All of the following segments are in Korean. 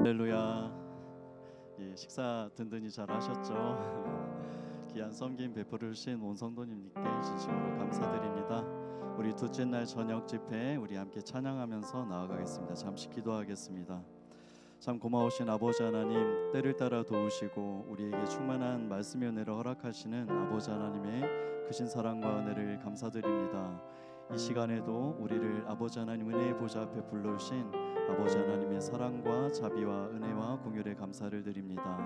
할렐루야. 예, 식사 든든히 잘 하셨죠? 귀한 섬김 베풀어 주신 온 성도님께 진심으로 감사드립니다. 우리 둘째 날 저녁 집회 우리 함께 찬양하면서 나아가겠습니다. 잠시 기도하겠습니다. 참 고마우신 아버지 하나님, 때를 따라 도우시고 우리에게 충만한 말씀의 은혜를 허락하시는 아버지 하나님의 크신 사랑과 은혜를 감사드립니다. 이 시간에도 우리를 아버지 하나님 은혜의 보좌 앞에 불러주신 아버지 하나님의 사랑과 자비와 은혜와 공율에 감사를 드립니다.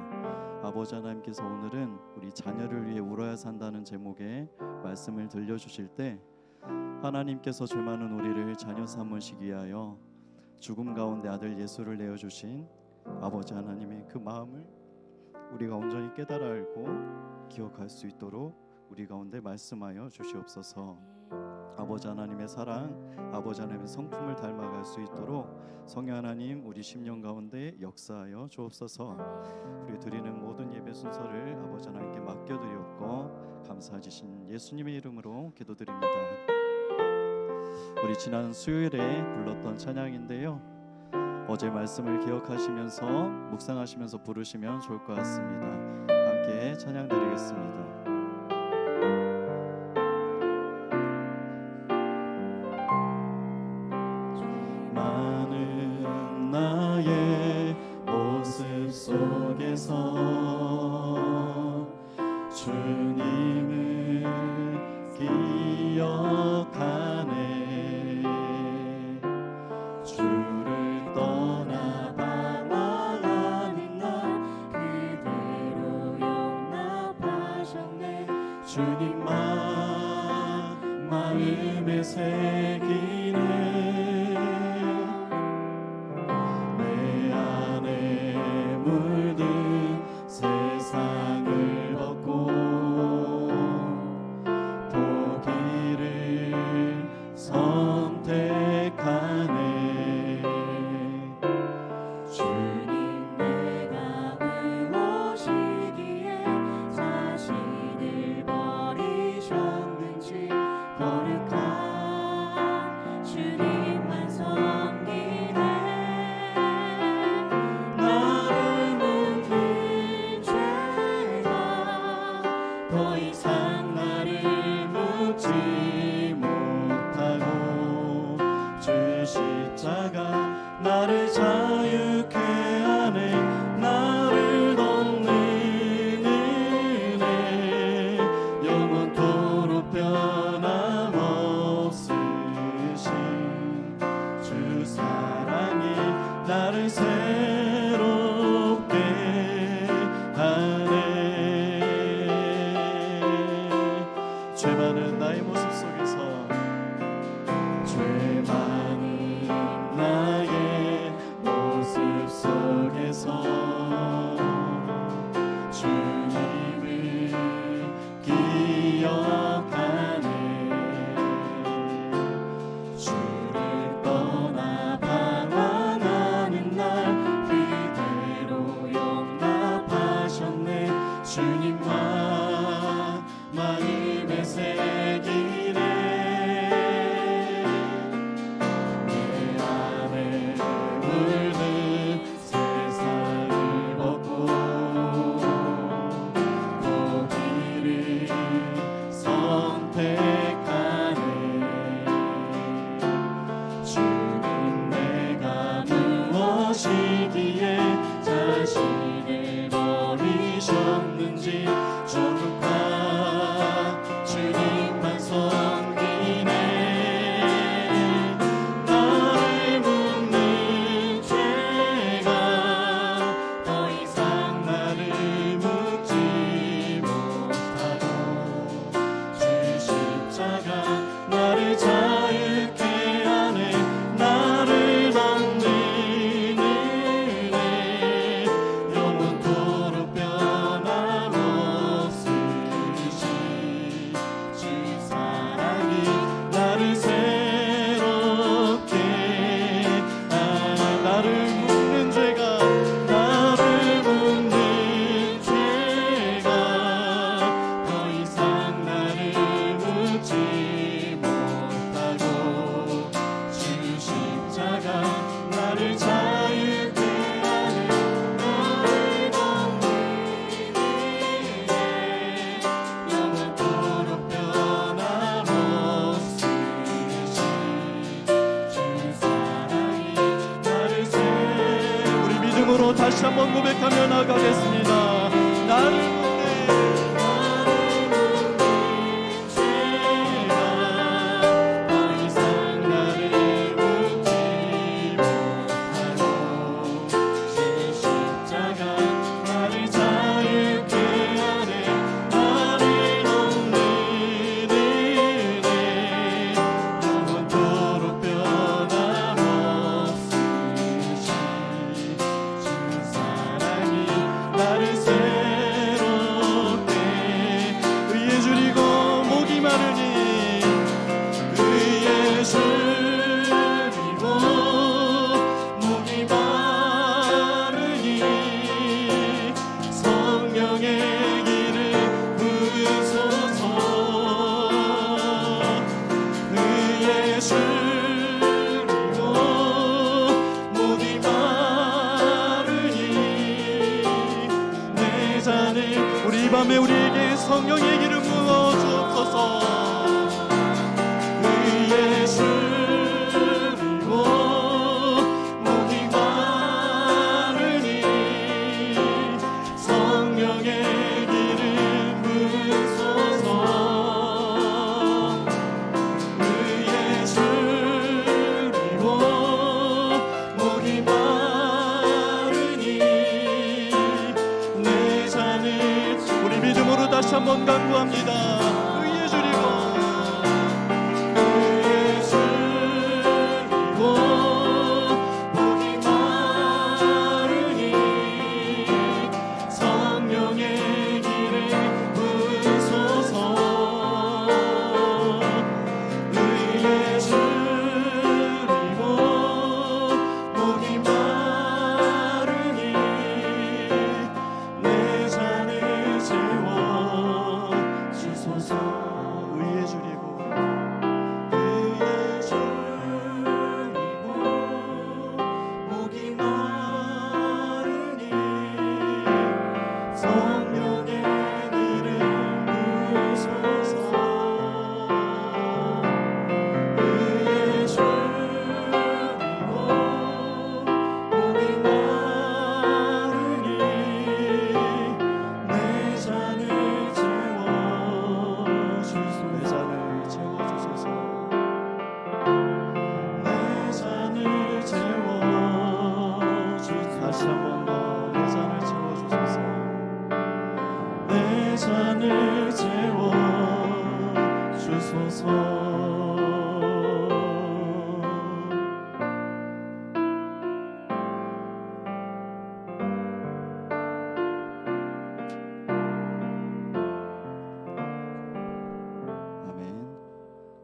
아버지 하나님께서 오늘은 우리 자녀를 위해 울어야 산다는 제목의 말씀을 들려주실 때 하나님께서 죄 많은 우리를 자녀 삼으시기 위하여 죽음 가운데 아들 예수를 내어주신 아버지 하나님의 그 마음을 우리가 온전히 깨달아 알고 기억할 수 있도록 우리 가운데 말씀하여 주시옵소서. 아버지 하나님의 사랑, 아버지 하나님의 성품을 닮아갈 수 있도록 성령 하나님 우리 심령 가운데 역사하여 주옵소서. 우리 드리는 모든 예배 순서를 아버지 하나님께 맡겨드리옵고 감사하신 예수님의 이름으로 기도드립니다. 우리 지난 수요일에 불렀던 찬양인데요, 어제 말씀을 기억하시면서 묵상하시면서 부르시면 좋을 것 같습니다. 함께 찬양 드리겠습니다. 많은 나의 모습 속에서 주님을 기억하네. 주를 떠나 방황하는 날 그대로 용납하셨네. 주님만 마음에 새기네. 내 안에 물든 세상을 벗고 보기를 선택하네. 주님 내가 무엇이기에 자신을 버리셨는지 거룩한 주님만 섬기네. 나를 묻는 죄가 더 이상 나를 묻지 못하고 주 십자가 나를 자유케 하네. 나를 돕는 은혜 영원토록 변함없으신 주 사랑이 나를 새롭게 하네. 죄 많은 나의 모습 속에서 죄 많은 나의 모습 속에서 주님을 기억하네. 주를 떠나 방황하는 날 그대로 용납하셨네. 주님만 마음에 새기네. 시기에 자신을 버리셨는지 거룩한 주님만 섬기네. 나를 묻는 죄가 더 이상 나를 묻지 못하고 주 십자가 나를 자유케 하네. 나를 돕는 나를 자유케 하네. 믿음으로 다시 한번 고백하며 나가겠습니다. 나를 묻는 죄가 더 이상 나를 묻지 못하고 주의 십자가 나를 자유케 하네. 나를 돕는 은혜 영원토록 변함없으시 주 사랑이 나를 새롭게 의에 줄이고 목이 마르니 의에 줄이고 목이 마르니 성령의 길을 부으소서. 의에 줄이고 목이 마르니 내 잔을 우리 이 밤에 우리에게 성령의 길을 부어 주옵소서. 의에 줄이고 목이 마르니 성령의 길을 부으소서. 의에 줄이고 목이 마르니 내 잔을 우리 믿음으로 다시 한번 간구합니다. 의에 줄이고 목이 마르니 성령의 길을 부으소서. 의에 줄이고 목이 마르니 내 잔을 채워 주소서. 의에 줄이고 목이 마르니 성령의 길을 부으소서. 의에 줄이고 목이 마르니 내 잔을 채워 주소서. 내 잔을 채워주소서. 내 잔을 채워주소서. 다시 한번 더 내 잔을 채워주소서. 내 잔을 채워주소서. 아멘.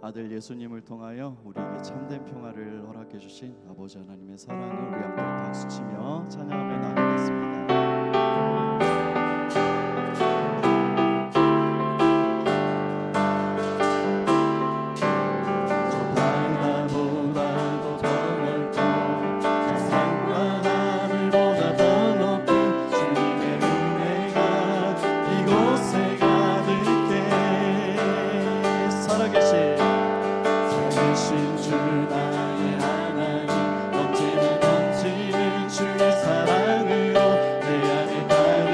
아들 예수님을 통하여 우리에게 참된 평화를 허락해 주신 아버지 하나님의 사랑을 우리 함께 박수치며 찬양하며 나가겠습니다. 저 바다보다도 더 넓고 세상과 하늘보다 더 높은 주님의 은혜가 이곳에 가득해. 살아계신 주 나의 하나님 넘치는 주의 사랑으로 내 안에 가득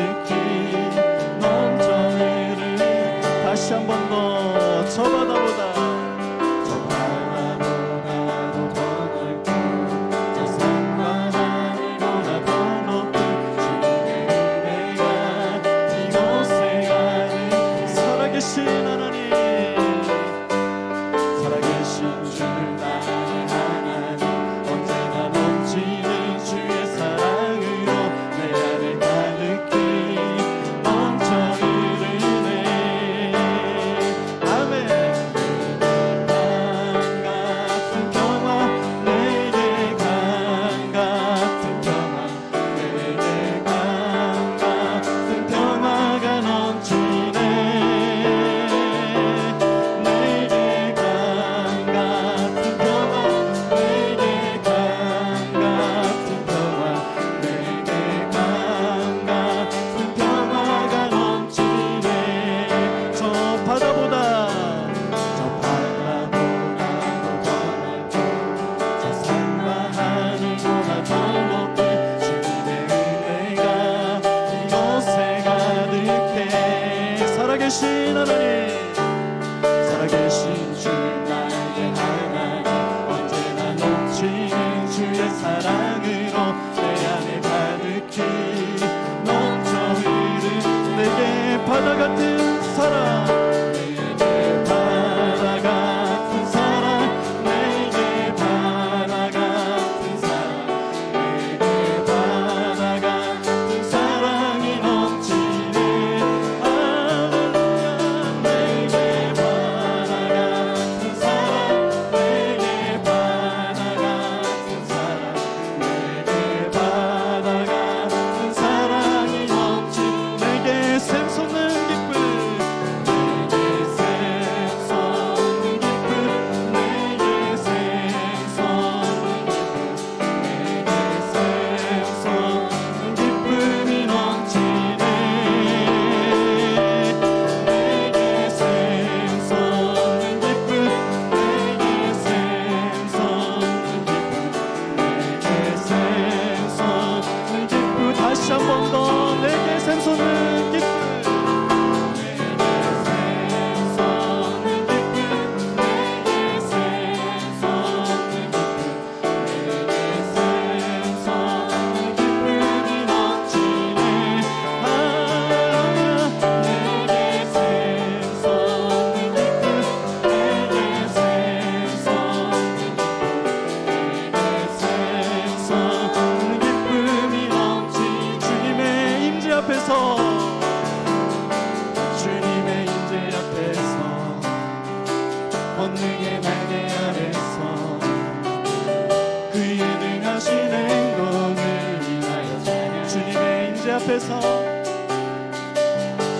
앞에서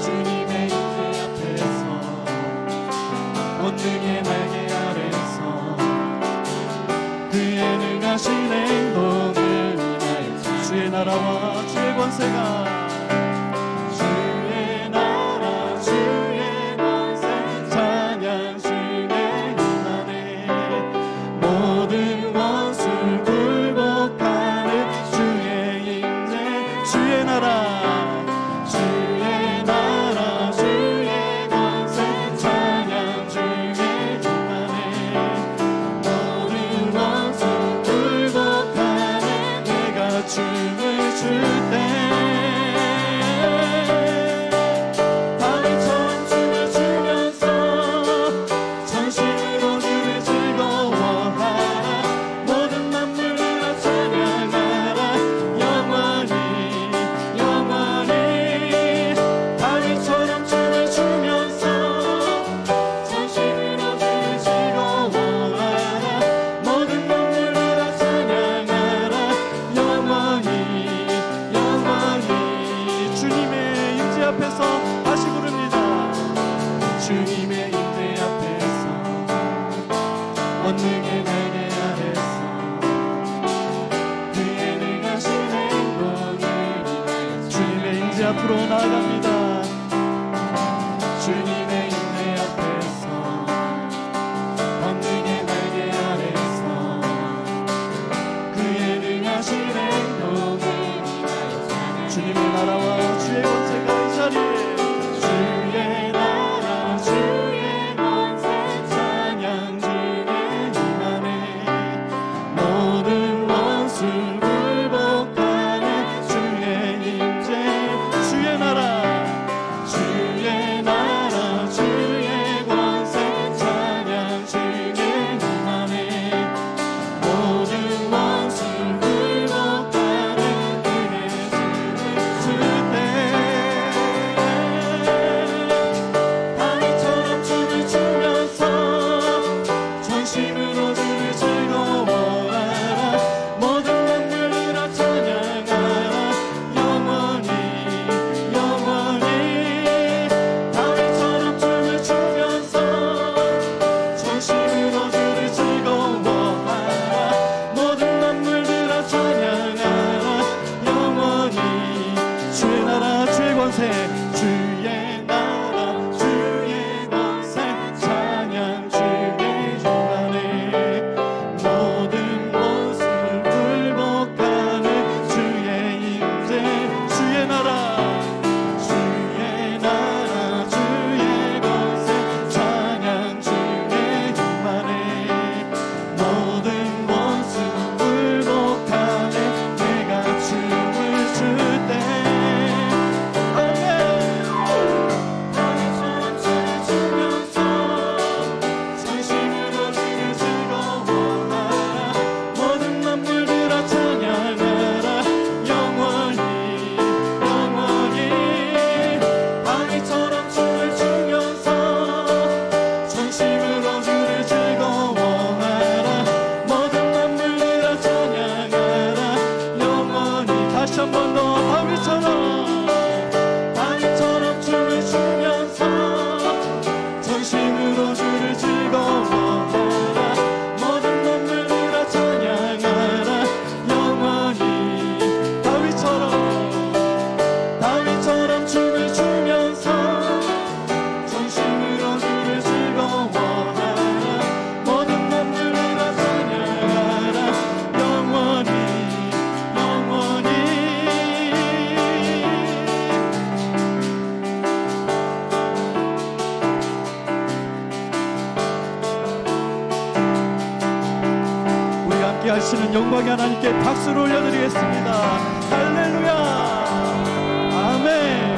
주님의 임재 앞에서 권능의 날개 아래서 그의 능하신 행동을 인하여 주의 나라와 주의 권세가 주의 나라 주의 권세 찬양 주의 임하네 모든 원수 굴복하는 주의 임재 주의 나라 주의 나라 주의 권세 찬양 주의 임하네 모든 원수 굴복하는 내가 춤을 출때 다윗처럼 춤을 추면서 전심으로 주를 즐거워하라 모든 만물들아 찬양하라 영원히 영원히 다윗처럼 춤을 추면서 전심으로 주를 즐거워하라 모든 만물들아 찬양하라 영원히 영원히 주님의 임재 앞에서 다시 부릅니다. 주님의 임재 앞에서 권능의 날개 아래서 그의 능하신 행동을 인하여 주님의 임재 앞으로 나아갑니다. 주님의 임재 앞에서 권능의 날개 아래서 그의 능하신 행동을 인하여 주님의 나라와 주의 권세가 이 자리에 주의 나라 주의 권세 찬양 주의 임하네 모든 원수 굴복하는 주의 임재 주의 나라 주의 나라 주의 권세 찬양 주의 임하네 모든 원수 굴복하는 그의 춤을 출때 다윗처럼 춤을 추면서 전심으로 주를 즐거워하라 모든 만물들아 찬양하라 영원히 영원히 다윗처럼 춤을 추면서 전심으로 주를 즐거워하라 모든 만물들아 찬양하라 영원히 주의 나라 주의 권세 주의 나라 주의 권세 찬양 주의 임하네 모든 원수 굴복하는 주의 임재 주의 나라 주의 나라 주의 권세 찬양 주의 임하네 모든 원수 굴복하네 내가 춤을 출때 다윗처럼 춤을 추면서 전심으로 주를 즐거워하라 모든 만물들아 찬양하라 영원히 영원히 다윗처럼 춤을 추면서 전심으로 주를 즐거워하라 모든 만물들아 찬양하라 영원히 다시 한 번 더 다윗처럼 춤을 추면서 전심으로 주를 즐거워하라 모든 만물들아 찬양하라 영원히 다윗처럼 춤을 추면서 전심으로 주를 즐거워하라 모든 만물들아 찬양하라 영원히 영원히 우리가 함께 하시는 영광의 하나님께 박수를 올려드리겠습니다. 할렐루야 아멘.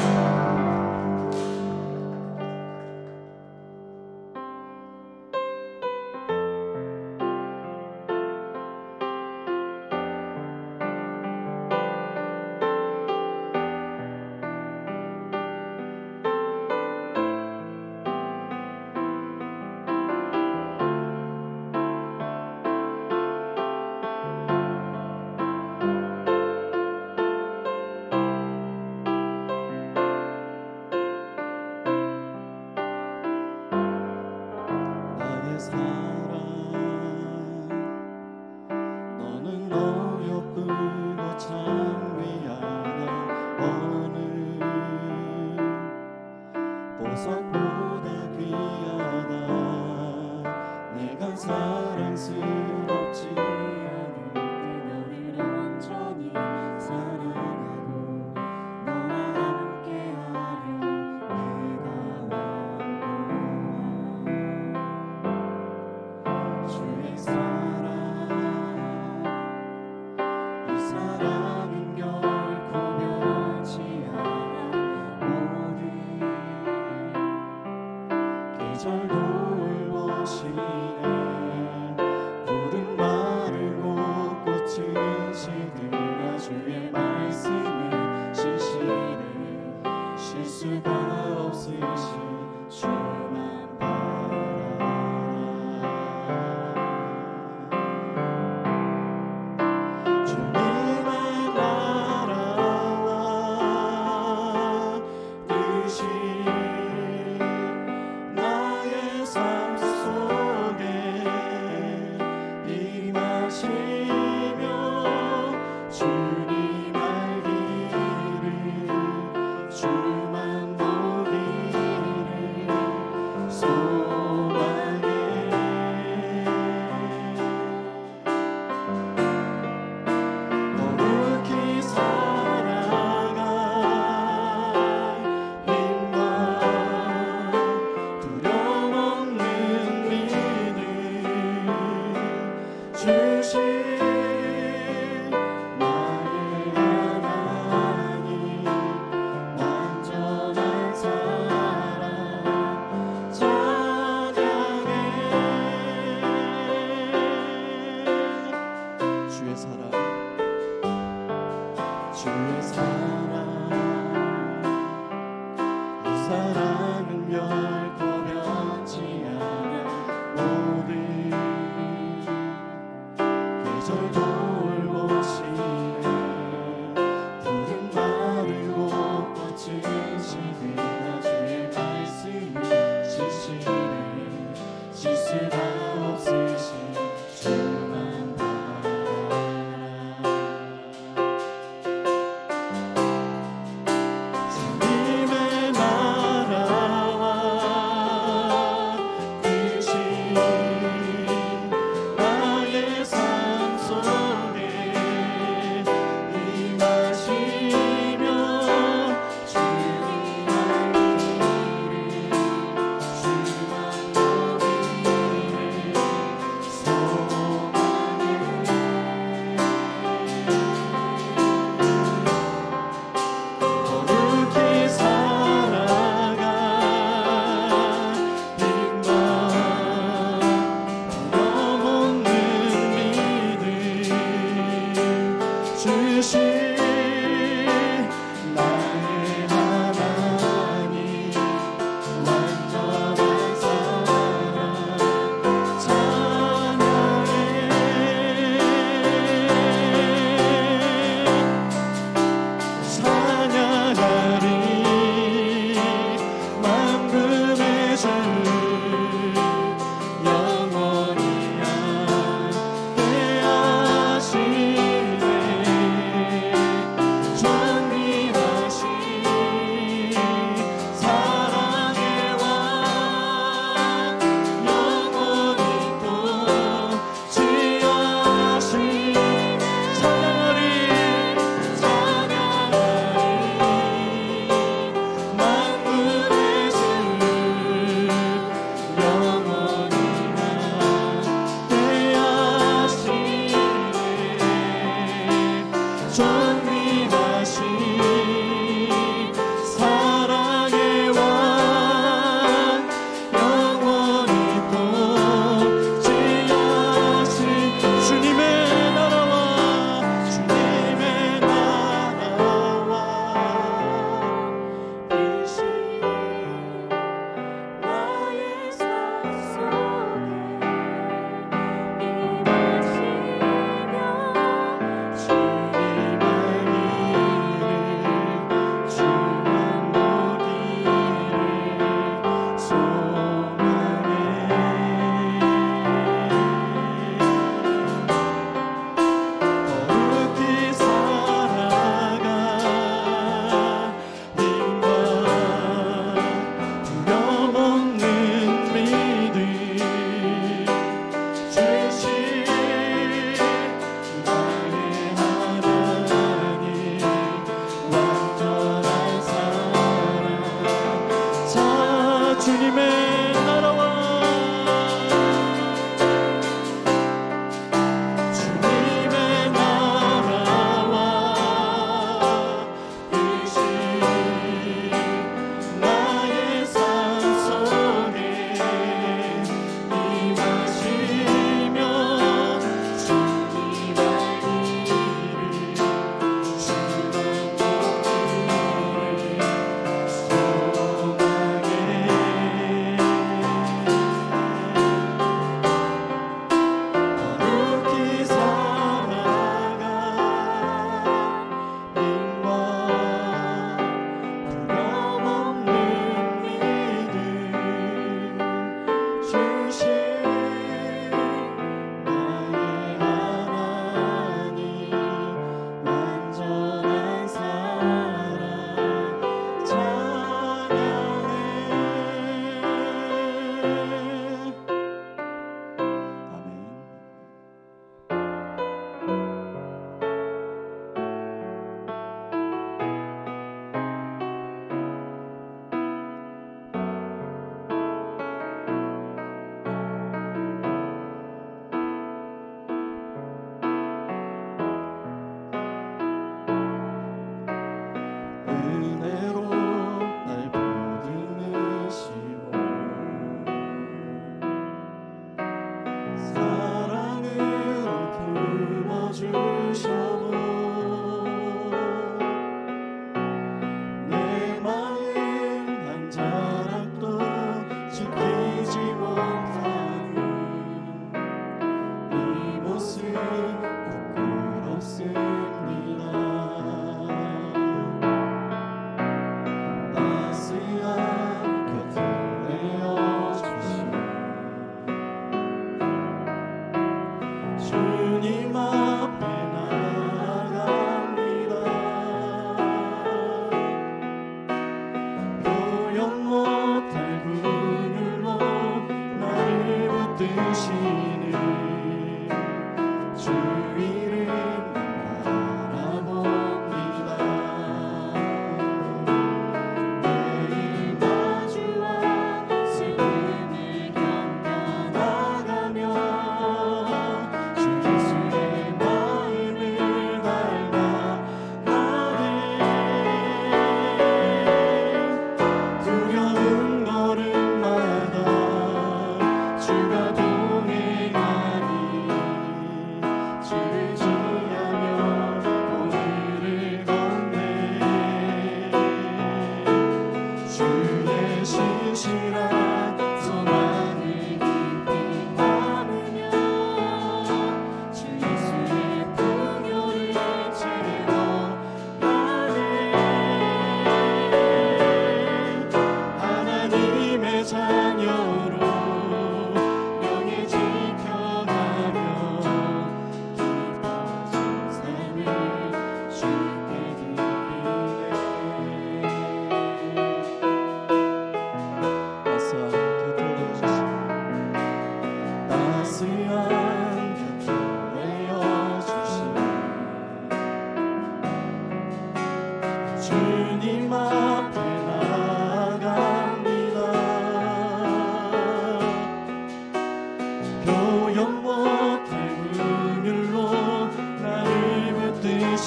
너는 어여쁘고 참 귀하다. 어느 보석보다 귀하다. 내가 사랑스럽지 않을 때 너를 온전히 사랑하고 너와 함께하려 내가 왔노라. 주의 사랑, 이 사랑은 결코 변치 않아. 모든 계절도 돌보시네. 푸른 마르고 꽃은 시들나 주의 말씀은 신실해. 실수가 없으신 주만 바라라. 주님의 나라와 뜻이 나의 삶 속에 임하시며 주님 알기를 주만 보기를 소망해. 거룩히 살아갈 힘과 두려움 없는 믿음 주신 나의 하나님. 완전한 사랑 찬양해. 주의 사랑, 주의 사랑, 이 사랑은 결코 변치 않아. 모든 계절 돌보시네. 푸른 마르고 꽃은 시들나 주의 말씀은 신실해. 실수가 없으신 주만 바라라. 주님의 나라와 뜻이 나의 삶 속에 임하시며 주님 알기를 주만 보기를 소망해. 거룩히 살아갈 힘과 두려움 없는 믿음 주신 나의 하나님. 완전한 사랑 찬양해. 찬양하리 만군의 주 영원히 함께하시네. 존귀하신 사랑의 왕 영원히 또 지하신 찬양하리 만군의 주 영원히 함께하시네. 존귀하신 사랑의 왕 영원히 또 지하신 주님의 나라와 주님의 나라와 뜻이 나의 삶 속에 임하시며 주님 알기를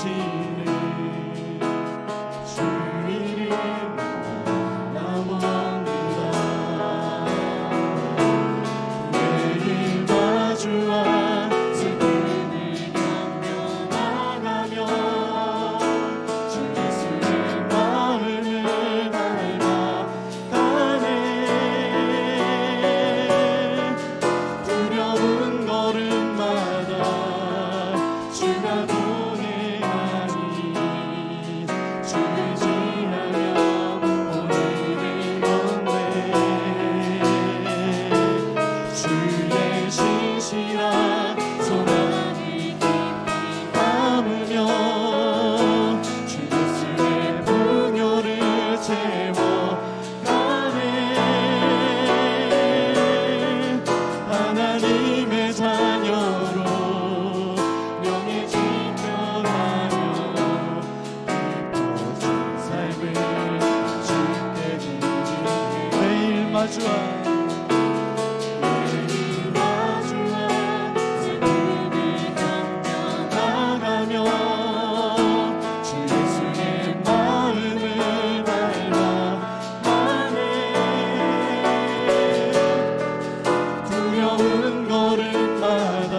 지키시는 주 이름 나옵니다. 매일 마주와 슬픔을 겪며 나가며 주 예수의 마음을 닮아가네. 두려운 걸음마다 주가 동행하니 주를 지나며 오늘을 걷네. 주의 신실한 소망을 깊이 담으며 주 예수의 풍요를 채워가네. 하나님의 자녀로 명예 지켜가며 깊어진 삶을 주께 드리네. 매일 마주와 슬픔을 겪며 나가며 주 예수의 마음을 닮아가네. 두려운 걸음마다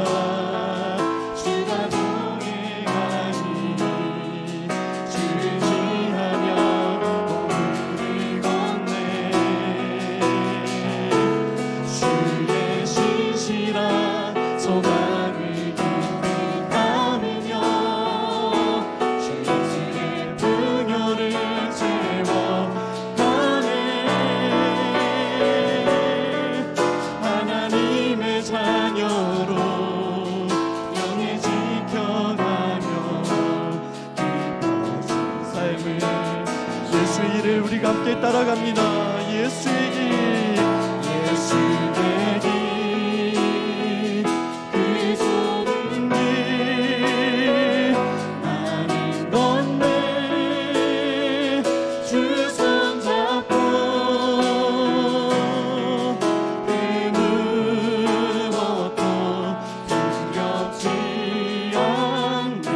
주가 동행하니 주를 지하며 오늘을 걷네. 주의 신실한 소망을 깊이 담으며 주 예수의 풍요를 채워가네. 하나님의 자녀로 명예 지켜가며 깊어진 삶을 예수 이를 우리가 함께 따라갑니다. 예수의 길 예수의 길 그 좁은 길 나는 걷네. 주 손잡고 그 무엇도 두렵지 않네.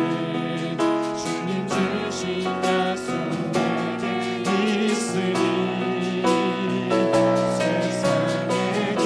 주님 주신 약속 내게 있으니 세상의 길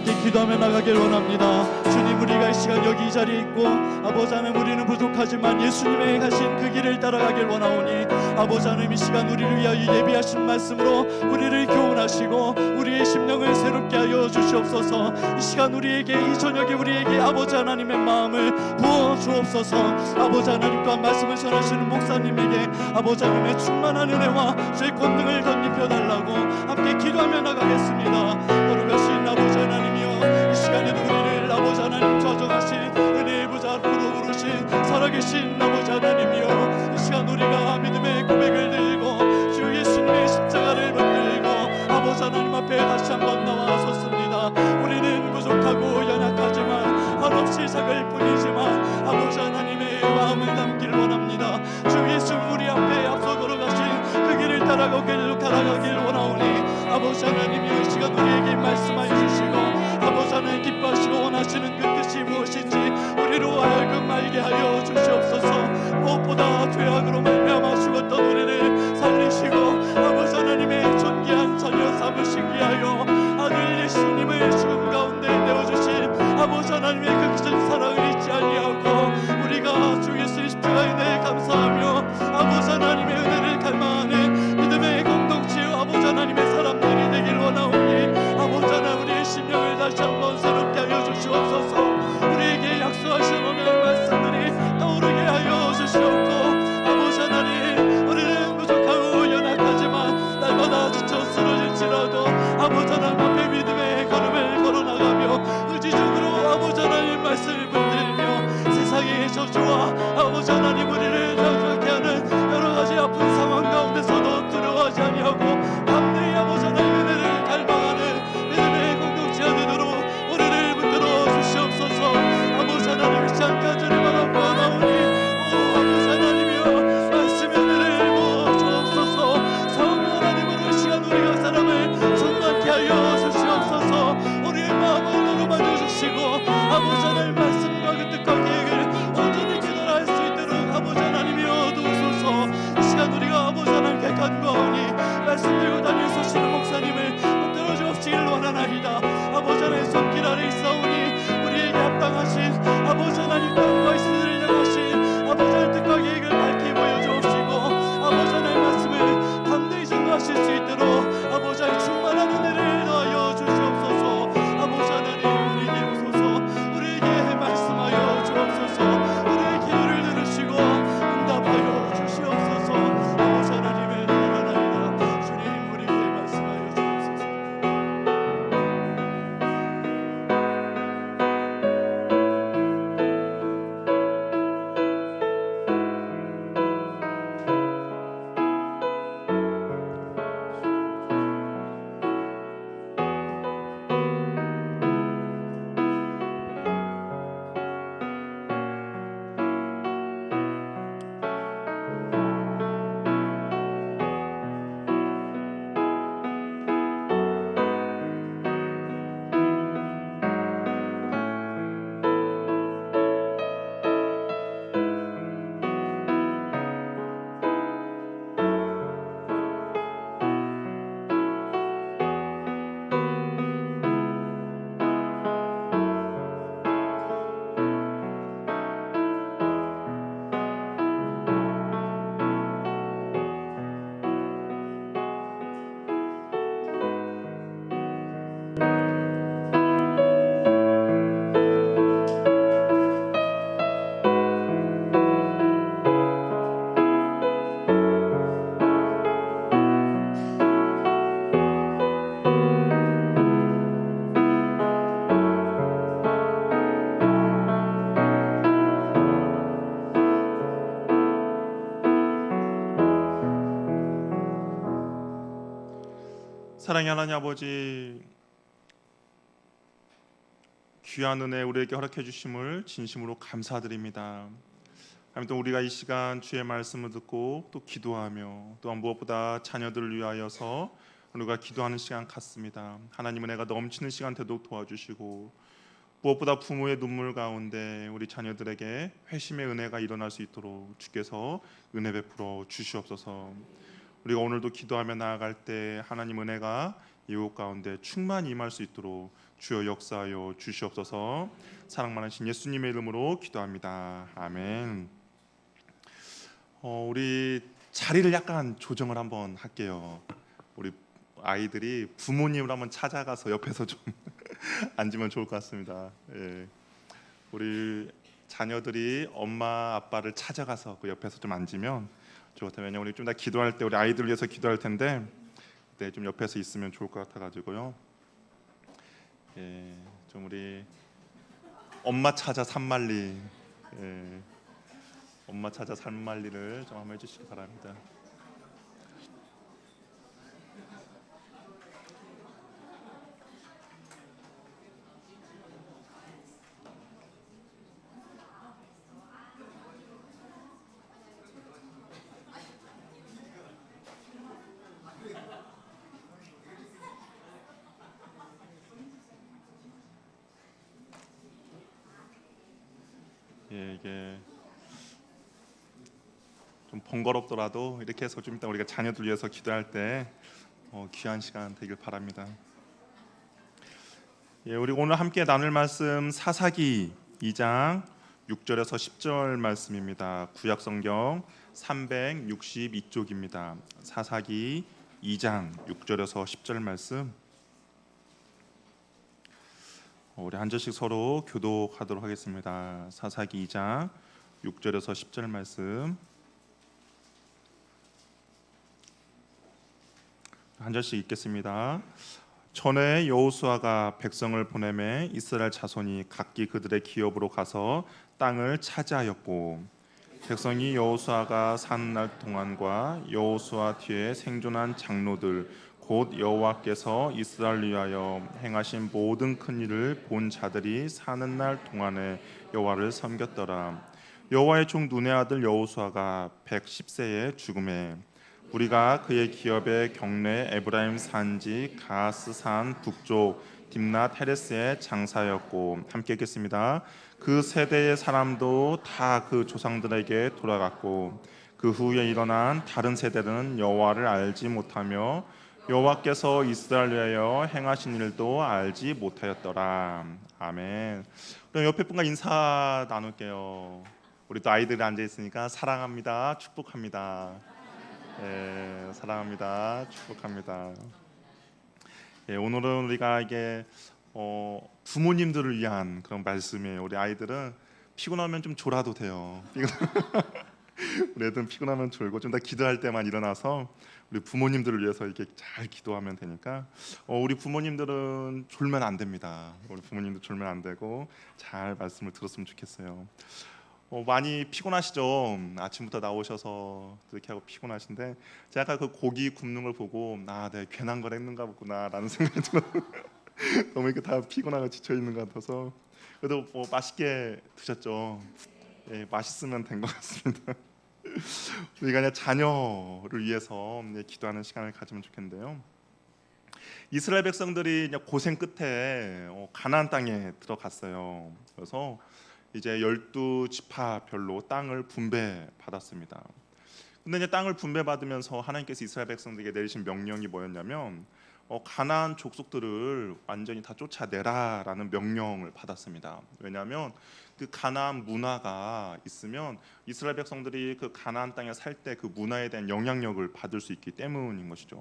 함께 기도하며 나가길 원합니다. 주님, 우리가 이 시간 여기 이 자리에 있고 아버지 하나님, 우리는 부족하지만 예수님의 가신 그 길을 따라가길 원하오니 아버지 하나님, 이 시간 우리를 위하여 예비하신 말씀으로 우리를 교훈하시고 우리의 심령을 새롭게 하여 주시옵소서. 이 시간 우리에게, 이 저녁에 우리에게 아버지 하나님의 마음을 부어 주옵소서. 아버지 하나님 또한 말씀을 전하시는 목사님에게 아버지 하나님의 충만한 은혜와 주의 권능을 덧입혀 달라고 함께 기도하며 나가겠습니다. 거룩하신 아버지 하나님이여, 이 시간에도 우리를 아버지 하나님 좌정하신 은혜의 부자로 부르신 살아계신 아버지 하나님이여, 이 시간 우리가 믿음의 고백을 들고 주 예수님의 십자가를 붙들고 아버지 하나님 앞에 다시 한번 나와섰습니다. 우리는 부족하고 연약하지만 한없이 작을 뿐이지만 아버지 하나님의 마음을 담기를 원합니다. 주 예수 우리 앞에 앞서 걸어가신 그 길을 따라가길 원하오니 아버지 하나님이 이 시간 우리에게 말씀하여 주시고 아버지 하나님 기뻐하시고 원하시는 그 뜻이 무엇인지 우리로 하여금 알게 하여 주시옵소서. 무엇보다 죄악으로 말미암아 죽었던 우리를 살리시고 아버지 하나님의 존귀한 자녀 삼으시기 위하여 아들 예수님을 죽음 가운데 내어주신 아버지 하나님의 그 큰 사랑을 잊지 아니하고 우리가 주 예수의 십자가의 은혜에 감사하며 아버지 하나님의 은혜를 갈망하는 믿음의 공동체요 아버지 하나님의 사람들이 되길 원하오니 아버지 하나님, 우리의 심령을 다시 한번 새롭게 하여 주시옵소서. 우리에게 약속하신 오늘 말씀들이 떠오르게 하여 주시옵고 아버지 하나님, 우리는 부족하고 연약하지만 날마다 지쳐 쓰러질지라도 아버지 하나님 앞에 믿음의 걸음을 걸어나가며 의지적으로 아버지 하나님 말씀을 붙들며 세상의 저주와 아버지 하나님 우리를 저주하게 하는 여러 가지 아픈 상황 가운데서도 두려워하지 아니하고 담대히 아버지 하나님 은혜를 갈망하는 믿음의 공동체가 되도록 우리를 붙들어 주시옵소서. 아버지 하나님, 이 시간 간절히 바라고 나오니 오 아버지 하나님이여, 말씀의 은혜를 부어 주옵소서. 성령 하나님으로 이 시간 우리가 사람을 충만케 하여 주시옵소서. 우리의 마음을 노름하여 주시고 아버지 하나님 말씀과 그 뜻과 계획을 온전히 기도할 수 있도록 아버지 하나님이여 도우소서. 이 시간 우리가 아버지 하나님께 간구하오니 말씀 들고 다닐 수 있는 목사님을 붙들어 주옵시길 원하나이다. 아버지 하나님 손길 아래 있사오니 우리에게 합당하신 아버지 하나님 땅과 이스라엘을 향하신 아버지 하나님 뜻과 계획을 밝히 보여주옵시고 아버지 하나님 말씀을 담대히 전도하실 수 있도록 아버지 하나님 충만한 은혜를 더하여 주시옵소서. 아버지 하나님, 우리에게 오소서. 우리에게 말씀하여 주옵소서. 우리의 기도를 들으시고 응답하여 주시옵소서. 아버지 하나님의 나라나이다. 주님, 우리에게 말씀하여 주옵소서. 사랑의 하나님 아버지, 귀한 은혜 우리에게 허락해 주심을 진심으로 감사드립니다. 하나님, 또 우리가 이 시간 주의 말씀을 듣고 또 기도하며 또한 무엇보다 자녀들을 위하여서 우리가 기도하는 시간 같습니다. 하나님 은혜가 넘치는 시간 되도록 도와주시고 무엇보다 부모의 눈물 가운데 우리 자녀들에게 회심의 은혜가 일어날 수 있도록 주께서 은혜 베풀어 주시옵소서. 우리가 오늘도 기도하며 나아갈 때 하나님 은혜가 이곳 가운데 충만히 임할 수 있도록 주여 역사하여 주시옵소서. 사랑 많으신 예수님의 이름으로 기도합니다. 아멘. 우리 자리를 약간 조정을 한번 할게요. 우리 아이들이 부모님을 한번 찾아가서 옆에서 좀 앉으면 좋을 것 같습니다. 예. 우리 자녀들이 엄마 아빠를 찾아가서 그 옆에서 좀 앉으면 좋겠다. 왜냐면 우리 좀 더 기도할 때 우리 아이들 위해서 기도할 텐데 그때 좀 옆에서 있으면 좋을 것 같아가지고요. 예, 좀 우리 엄마 찾아 산말리, 예, 엄마 찾아 산말리를 좀 한번 해주시기 바랍니다. 예, 이게 좀 번거롭더라도 이렇게 해서 좀 이따 우리가 자녀들 위해서 기도할 때 귀한 시간 되길 바랍니다. 예, 우리 오늘 함께 나눌 말씀 사사기 2장 6절에서 10절 말씀입니다. 구약 성경 362쪽입니다. 사사기 2장 6절에서 10절 말씀. 우리 한 절씩 서로 교독하도록 하겠습니다. 사사기 2장 6절에서 10절 말씀 한 절씩 읽겠습니다. 전에 여호수아가 백성을 보내매 이스라엘 자손이 각기 그들의 기업으로 가서 땅을 차지하였고 백성이 여호수아가 사는 날 동안과 여호수아 뒤에 생존한 장로들 곧 여호와께서 이스라엘 위하여 행하신 모든 큰 일을 본 자들이 사는 날 동안에 여호와를 섬겼더라. 여호와의 종 눈의 아들 여호수아가 110세에 죽음에 우리가 그의 기업의 경내 에브라임 산지 가스 산 북쪽 딥낫 헤레스의 장사였고 함께 읽겠습니다. 그 세대의 사람도 다 그 조상들에게 돌아갔고 그 후에 일어난 다른 세대는 여호와를 알지 못하며 여호와께서 이스라엘 위하여 행하신 일도 알지 못하였더라. 아멘. 그럼 옆에 분과 인사 나눌게요. 우리 또 아이들이 앉아 있으니까 사랑합니다, 축복합니다. 예, 사랑합니다, 축복합니다. 예, 오늘은 우리가 이게 부모님들을 위한 그런 말씀이에요. 우리 아이들은 피곤하면 좀 졸아도 돼요. 우리 애들은 피곤하면 졸고 좀 더 기도할 때만 일어나서 우리 부모님들을 위해서 이렇게 잘 기도하면 되니까 우리 부모님들은 졸면 안 됩니다. 우리 부모님도 졸면 안 되고 잘 말씀을 들었으면 좋겠어요. 많이 피곤하시죠? 아침부터 나오셔서 그렇게 하고 피곤하신데 제가 아까 그 고기 굽는 걸 보고 내가 괜한 걸 했는가 보구나라는 생각이 들어요. 너무 이렇게 다 피곤하고 지쳐 있는 것 같아서 그래도 맛있게 드셨죠? 예, 맛있으면 된 것 같습니다. 우리가 그냥 자녀를 위해서 기도하는 시간을 가지면 좋겠는데요. 이스라엘 백성들이 고생 끝에 가나안 땅에 들어갔어요. 그래서 이제 12지파별로 땅을 분배받았습니다. 근데 이제 땅을 분배받으면서 하나님께서 이스라엘 백성들에게 내리신 명령이 뭐였냐면 가나안 족속들을 완전히 다 쫓아내라라는 명령을 받았습니다. 왜냐하면 그 가나안 문화가 있으면 이스라엘 백성들이 그 가나안 땅에 살 때 그 문화에 대한 영향력을 받을 수 있기 때문인 것이죠.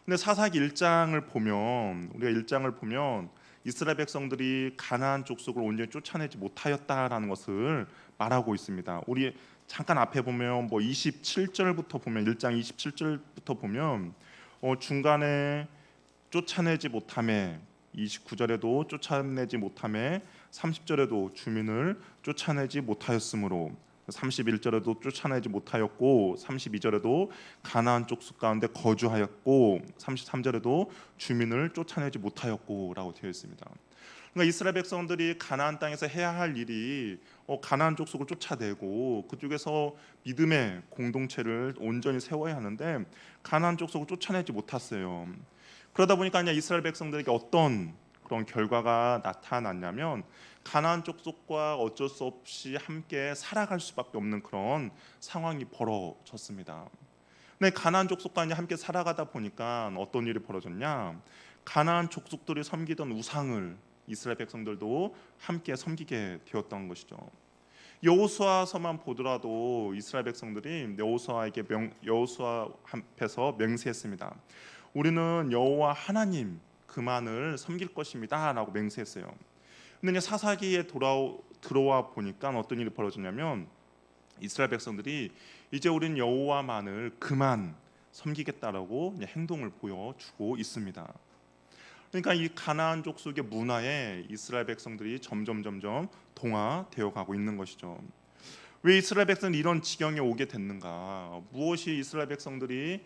근데 사사기 1장을 보면 우리가 1장을 보면 이스라엘 백성들이 가나안 족속을 온전히 쫓아내지 못하였다라는 것을 말하고 있습니다. 우리 잠깐 앞에 보면 27절부터 보면 1장 27절부터 보면 중간에 쫓아내지 못함에 29절에도 쫓아내지 못함에 30절에도 주민을 쫓아내지 못하였으므로 31절에도 쫓아내지 못하였고 32절에도 가나안 족속 가운데 거주하였고 33절에도 주민을 쫓아내지 못하였고라고 되어 있습니다. 그러니까 이스라엘 백성들이 가나안 땅에서 해야 할 일이 가나안 족속을 쫓아내고 그쪽에서 믿음의 공동체를 온전히 세워야 하는데 가나안 족속을 쫓아내지 못했어요. 그러다 보니까 그냥 이스라엘 백성들에게 어떤 그런 결과가 나타났냐면 가나안 족속과 어쩔 수 없이 함께 살아갈 수밖에 없는 그런 상황이 벌어졌습니다. 근데 가나안 족속과 이제 함께 살아가다 보니까 어떤 일이 벌어졌냐? 가나안 족속들이 섬기던 우상을 이스라엘 백성들도 함께 섬기게 되었던 것이죠. 여호수아서만 보더라도 이스라엘 백성들이 여호수아 앞에서 맹세했습니다. 우리는 여호와 하나님 그만을 섬길 것입니다라고 맹세했어요. 근데 이제 사사기에 들어와 보니까 어떤 일이 벌어졌냐면 이스라엘 백성들이 이제 우리는 여호와만을 그만 섬기겠다라고 행동을 보여주고 있습니다. 그러니까 이 가나안 족속의 문화에 이스라엘 백성들이 점점 동화되어 가고 있는 것이죠. 왜 이스라엘 백성들이 이런 지경에 오게 됐는가? 무엇이 이스라엘 백성들이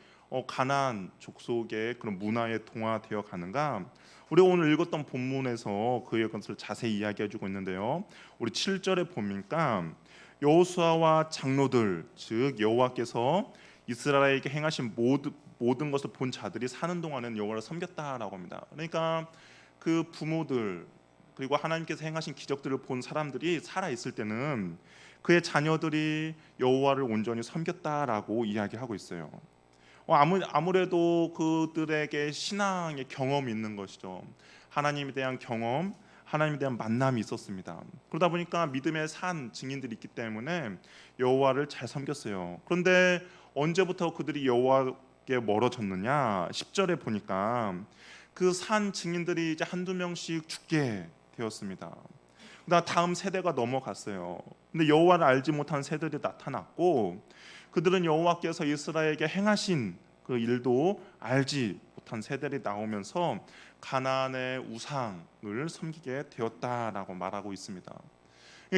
가나안 족속의 그런 문화에 동화되어 가는가? 우리가 오늘 읽었던 본문에서 그의 것을 자세히 이야기해주고 있는데요. 우리 7절에 보니까 여호수아와 장로들 즉 여호와께서 이스라엘에게 행하신 모든 것을 본 자들이 사는 동안은 여호와를 섬겼다라고 합니다. 그러니까 그 부모들 그리고 하나님께서 행하신 기적들을 본 사람들이 살아 있을 때는 그의 자녀들이 여호와를 온전히 섬겼다라고 이야기하고 있어요. 아무래도 그들에게 신앙의 경험이 있는 것이죠. 하나님에 대한 경험, 하나님에 대한 만남이 있었습니다. 그러다 보니까 믿음의 산 증인들이 있기 때문에 여호와를 잘 섬겼어요. 그런데 언제부터 그들이 여호와께 멀어졌느냐? 10절에 보니까 그 산 증인들이 이제 한두 명씩 죽게 되었습니다. 그다음 다음 세대가 넘어갔어요. 근데 여호와를 알지 못한 세대들이 나타났고 그들은 여호와께서 이스라엘에게 행하신 그 일도 알지 못한 세대들이 나오면서 가나안의 우상을 섬기게 되었다라고 말하고 있습니다.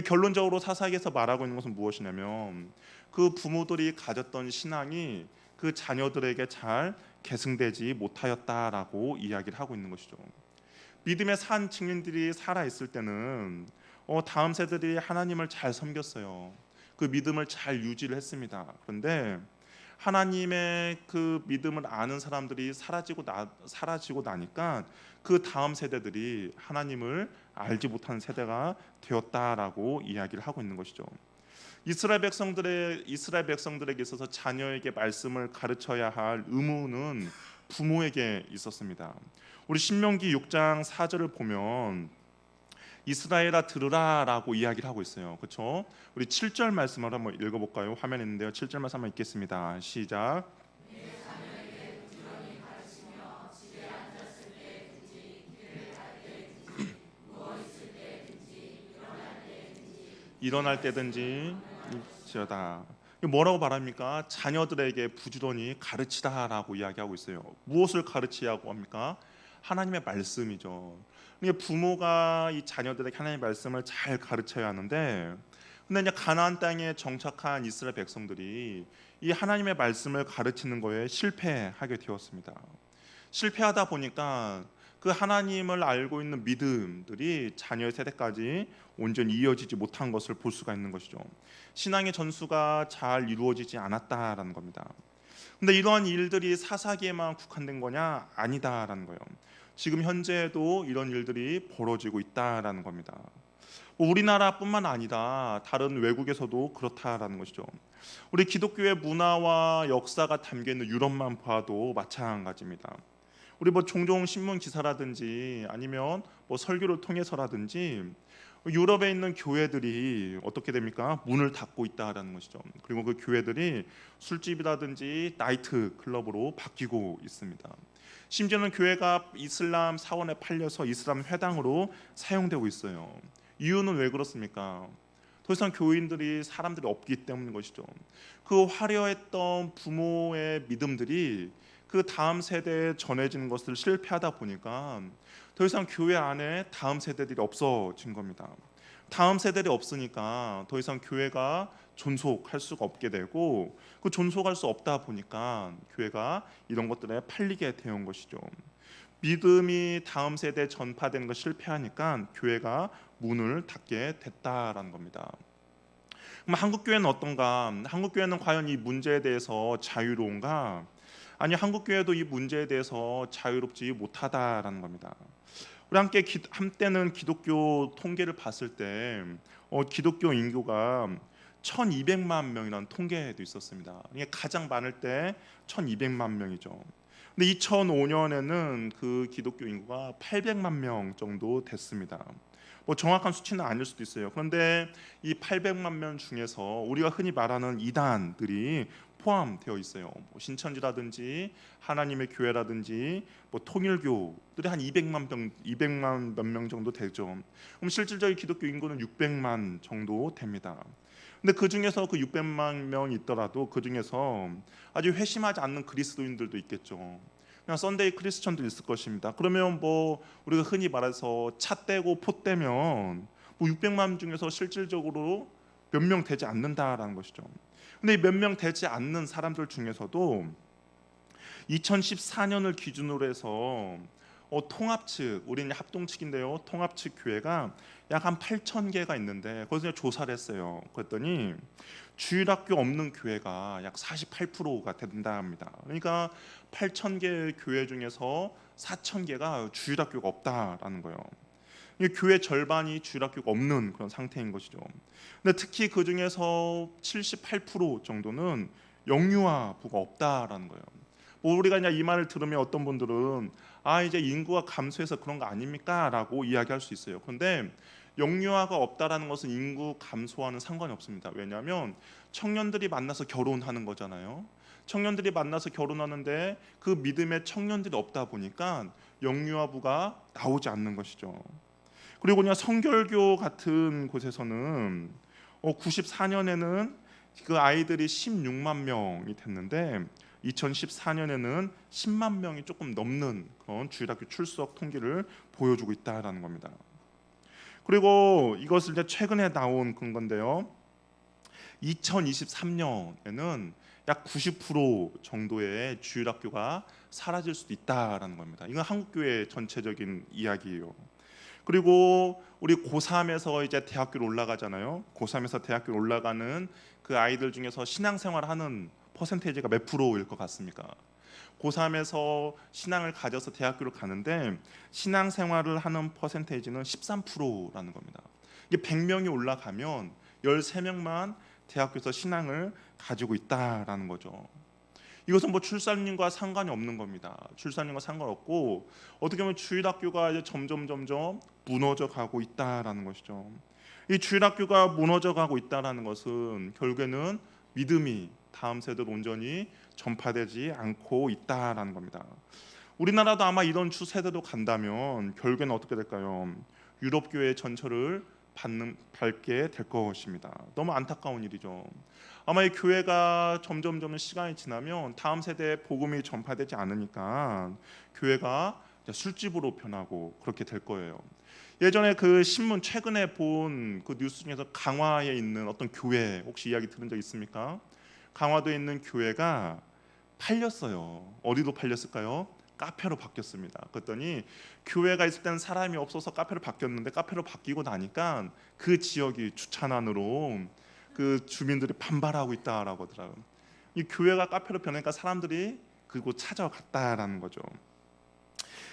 결론적으로 사사기에서 말하고 있는 것은 무엇이냐면 그 부모들이 가졌던 신앙이 그 자녀들에게 잘 계승되지 못하였다라고 이야기를 하고 있는 것이죠. 믿음의 산 증인들이 살아 있을 때는 다음 세대들이 하나님을 잘 섬겼어요. 그 믿음을 잘 유지를 했습니다. 그런데 하나님의 그 믿음을 아는 사람들이 사라지고 나니까 그 다음 세대들이 하나님을 알지 못하는 세대가 되었다라고 이야기를 하고 있는 것이죠. 이스라엘 백성들에게 있어서 자녀에게 말씀을 가르쳐야 할 의무는 부모에게 있었습니다. 우리 신명기 6장 4절을 보면 이스라엘아 들으라라고 이야기를 하고 있어요. 그렇죠? 우리 7절 말씀을 한번 읽어볼까요? 화면에 있는데요. 7절 말씀 한번 읽겠습니다. 시작. 일어날 때든지 일지어다. 뭐라고 말합니까? 자녀들에게 부지런히 가르치다라고 이야기하고 있어요. 무엇을 가르치라고 합니까? 하나님의 말씀이죠. 부모가 이 자녀들에게 하나님의 말씀을 잘 가르쳐야 하는데, 근데 이제 가나안 땅에 정착한 이스라엘 백성들이 이 하나님의 말씀을 가르치는 거에 실패하게 되었습니다. 실패하다 보니까 그 하나님을 알고 있는 믿음들이 자녀의 세대까지 온전히 이어지지 못한 것을 볼 수가 있는 것이죠. 신앙의 전수가 잘 이루어지지 않았다라는 겁니다. 근데 이러한 일들이 사사기에만 국한된 거냐? 아니다라는 거예요. 지금 현재에도 이런 일들이 벌어지고 있다라는 겁니다. 우리나라뿐만 아니라 다른 외국에서도 그렇다라는 것이죠. 우리 기독교의 문화와 역사가 담겨 있는 유럽만 봐도 마찬가지입니다. 우리 종종 신문 기사라든지 아니면 설교를 통해서라든지 유럽에 있는 교회들이 어떻게 됩니까? 문을 닫고 있다라는 것이죠. 그리고 그 교회들이 술집이라든지 나이트 클럽으로 바뀌고 있습니다. 심지어는 교회가 이슬람 사원에 팔려서 이슬람 회당으로 사용되고 있어요. 이유는 왜 그렇습니까? 더 이상 교인들이 사람들이 없기 때문인 것이죠. 그 화려했던 부모의 믿음들이 그 다음 세대에 전해지는 것을 실패하다 보니까 더 이상 교회 안에 다음 세대들이 없어진 겁니다. 다음 세대들이 없으니까 더 이상 교회가 존속할 수가 없게 되고, 그 존속할 수 없다 보니까 교회가 이런 것들에 팔리게 되는 것이죠. 믿음이 다음 세대에 전파되는 것 실패하니까 교회가 문을 닫게 됐다라는 겁니다. 그럼 한국 교회는 어떤가? 한국 교회는 과연 이 문제에 대해서 자유로운가? 아니, 한국 교회도 이 문제에 대해서 자유롭지 못하다라는 겁니다. 우리 함께 한때는 기독교 통계를 봤을 때 기독교 인구가 1200만 명이라는 통계도 있었습니다. 이게 가장 많을 때 1200만 명이죠. 근데 2005년에는 그 기독교 인구가 800만 명 정도 됐습니다. 뭐 정확한 수치는 아닐 수도 있어요. 그런데 이 800만 명 중에서 우리가 흔히 말하는 이단들이 포함되어 있어요. 뭐 신천지라든지 하나님의 교회라든지 뭐 통일교들이 한 200만 몇 명 정도 되죠. 그럼 실질적인 기독교 인구는 600만 정도 됩니다. 근데 그 중에서 그 600만 명이 있더라도 그 중에서 아주 회심하지 않는 그리스도인들도 있겠죠. 그냥 썬데이 크리스천도 있을 것입니다. 그러면 뭐 우리가 흔히 말해서 차 떼고 포 떼면 뭐 600만 중에서 실질적으로 몇 명 되지 않는다라는 것이죠. 근데 몇 명 되지 않는 사람들 중에서도 2014년을 기준으로 해서 통합 측, 우리는 합동 측인데요. 통합 측 교회가 약 한 8,000개가 있는데 거기서 조사를 했어요. 그랬더니 주일학교 없는 교회가 약 48%가 된다 합니다. 그러니까 8,000개 교회 중에서 4,000개가 주일학교가 없다라는 거예요. 이 교회 절반이 주일학교가 없는 그런 상태인 것이죠. 근데 특히 그 중에서 78% 정도는 영유아부가 없다라는 거예요. 뭐 우리가 그냥 이 말을 들으면 어떤 분들은 이제 인구가 감소해서 그런 거 아닙니까?라고 이야기할 수 있어요. 그런데 영유아가 없다라는 것은 인구 감소와는 상관이 없습니다. 왜냐하면 청년들이 만나서 결혼하는 거잖아요. 청년들이 만나서 결혼하는데 그 믿음의 청년들이 없다 보니까 영유아부가 나오지 않는 것이죠. 그리고 그냥 성결교 같은 곳에서는 94년에는 그 아이들이 16만 명이 됐는데 2014년에는 10만 명이 조금 넘는 그런 주일학교 출석 통계를 보여주고 있다라는 겁니다. 그리고 이것을 이제 최근에 나온 근건데요. 2023년에는 약 90% 정도의 주일학교가 사라질 수도 있다라는 겁니다. 이건 한국교회 전체적인 이야기예요. 그리고 우리 고3에서 이제 대학교로 올라가잖아요. 고3에서 대학교로 올라가는 그 아이들 중에서 신앙생활하는 퍼센테이지가 몇 프로일 것 같습니까? 고3에서 신앙을 가져서 대학교를 가는데 신앙생활을 하는 퍼센테이지는 13%라는 겁니다. 이게 100명이 올라가면 13명만 대학교에서 신앙을 가지고 있다라는 거죠. 이것은 뭐 출산율과 상관이 없는 겁니다. 출산율과 상관없고 어떻게 보면 주일학교가 이제 점점 무너져 가고 있다라는 것이죠. 이 주일학교가 무너져 가고 있다라는 것은 결국에는 믿음이 다음 세대로 온전히 전파되지 않고 있다라는 겁니다. 우리나라도 아마 이런 추세대로 간다면 결국에는 어떻게 될까요? 유럽 교회의 전철을 밟게 될 것입니다. 너무 안타까운 일이죠. 아마 이 교회가 점점 시간이 지나면 다음 세대에 복음이 전파되지 않으니까 교회가 술집으로 변하고 그렇게 될 거예요. 예전에 그 신문 최근에 본 그 뉴스 중에서 강화에 있는 어떤 교회 혹시 이야기 들은 적 있습니까? 강화도에 있는 교회가 팔렸어요. 어디로 팔렸을까요? 카페로 바뀌었습니다. 그랬더니 교회가 있을 때는 사람이 없어서 카페로 바뀌었는데 카페로 바뀌고 나니까 그 지역이 주차난으로 그 주민들이 반발하고 있다라고 하더라고요. 이 교회가 카페로 변하니까 사람들이 그곳 찾아갔다라는 거죠.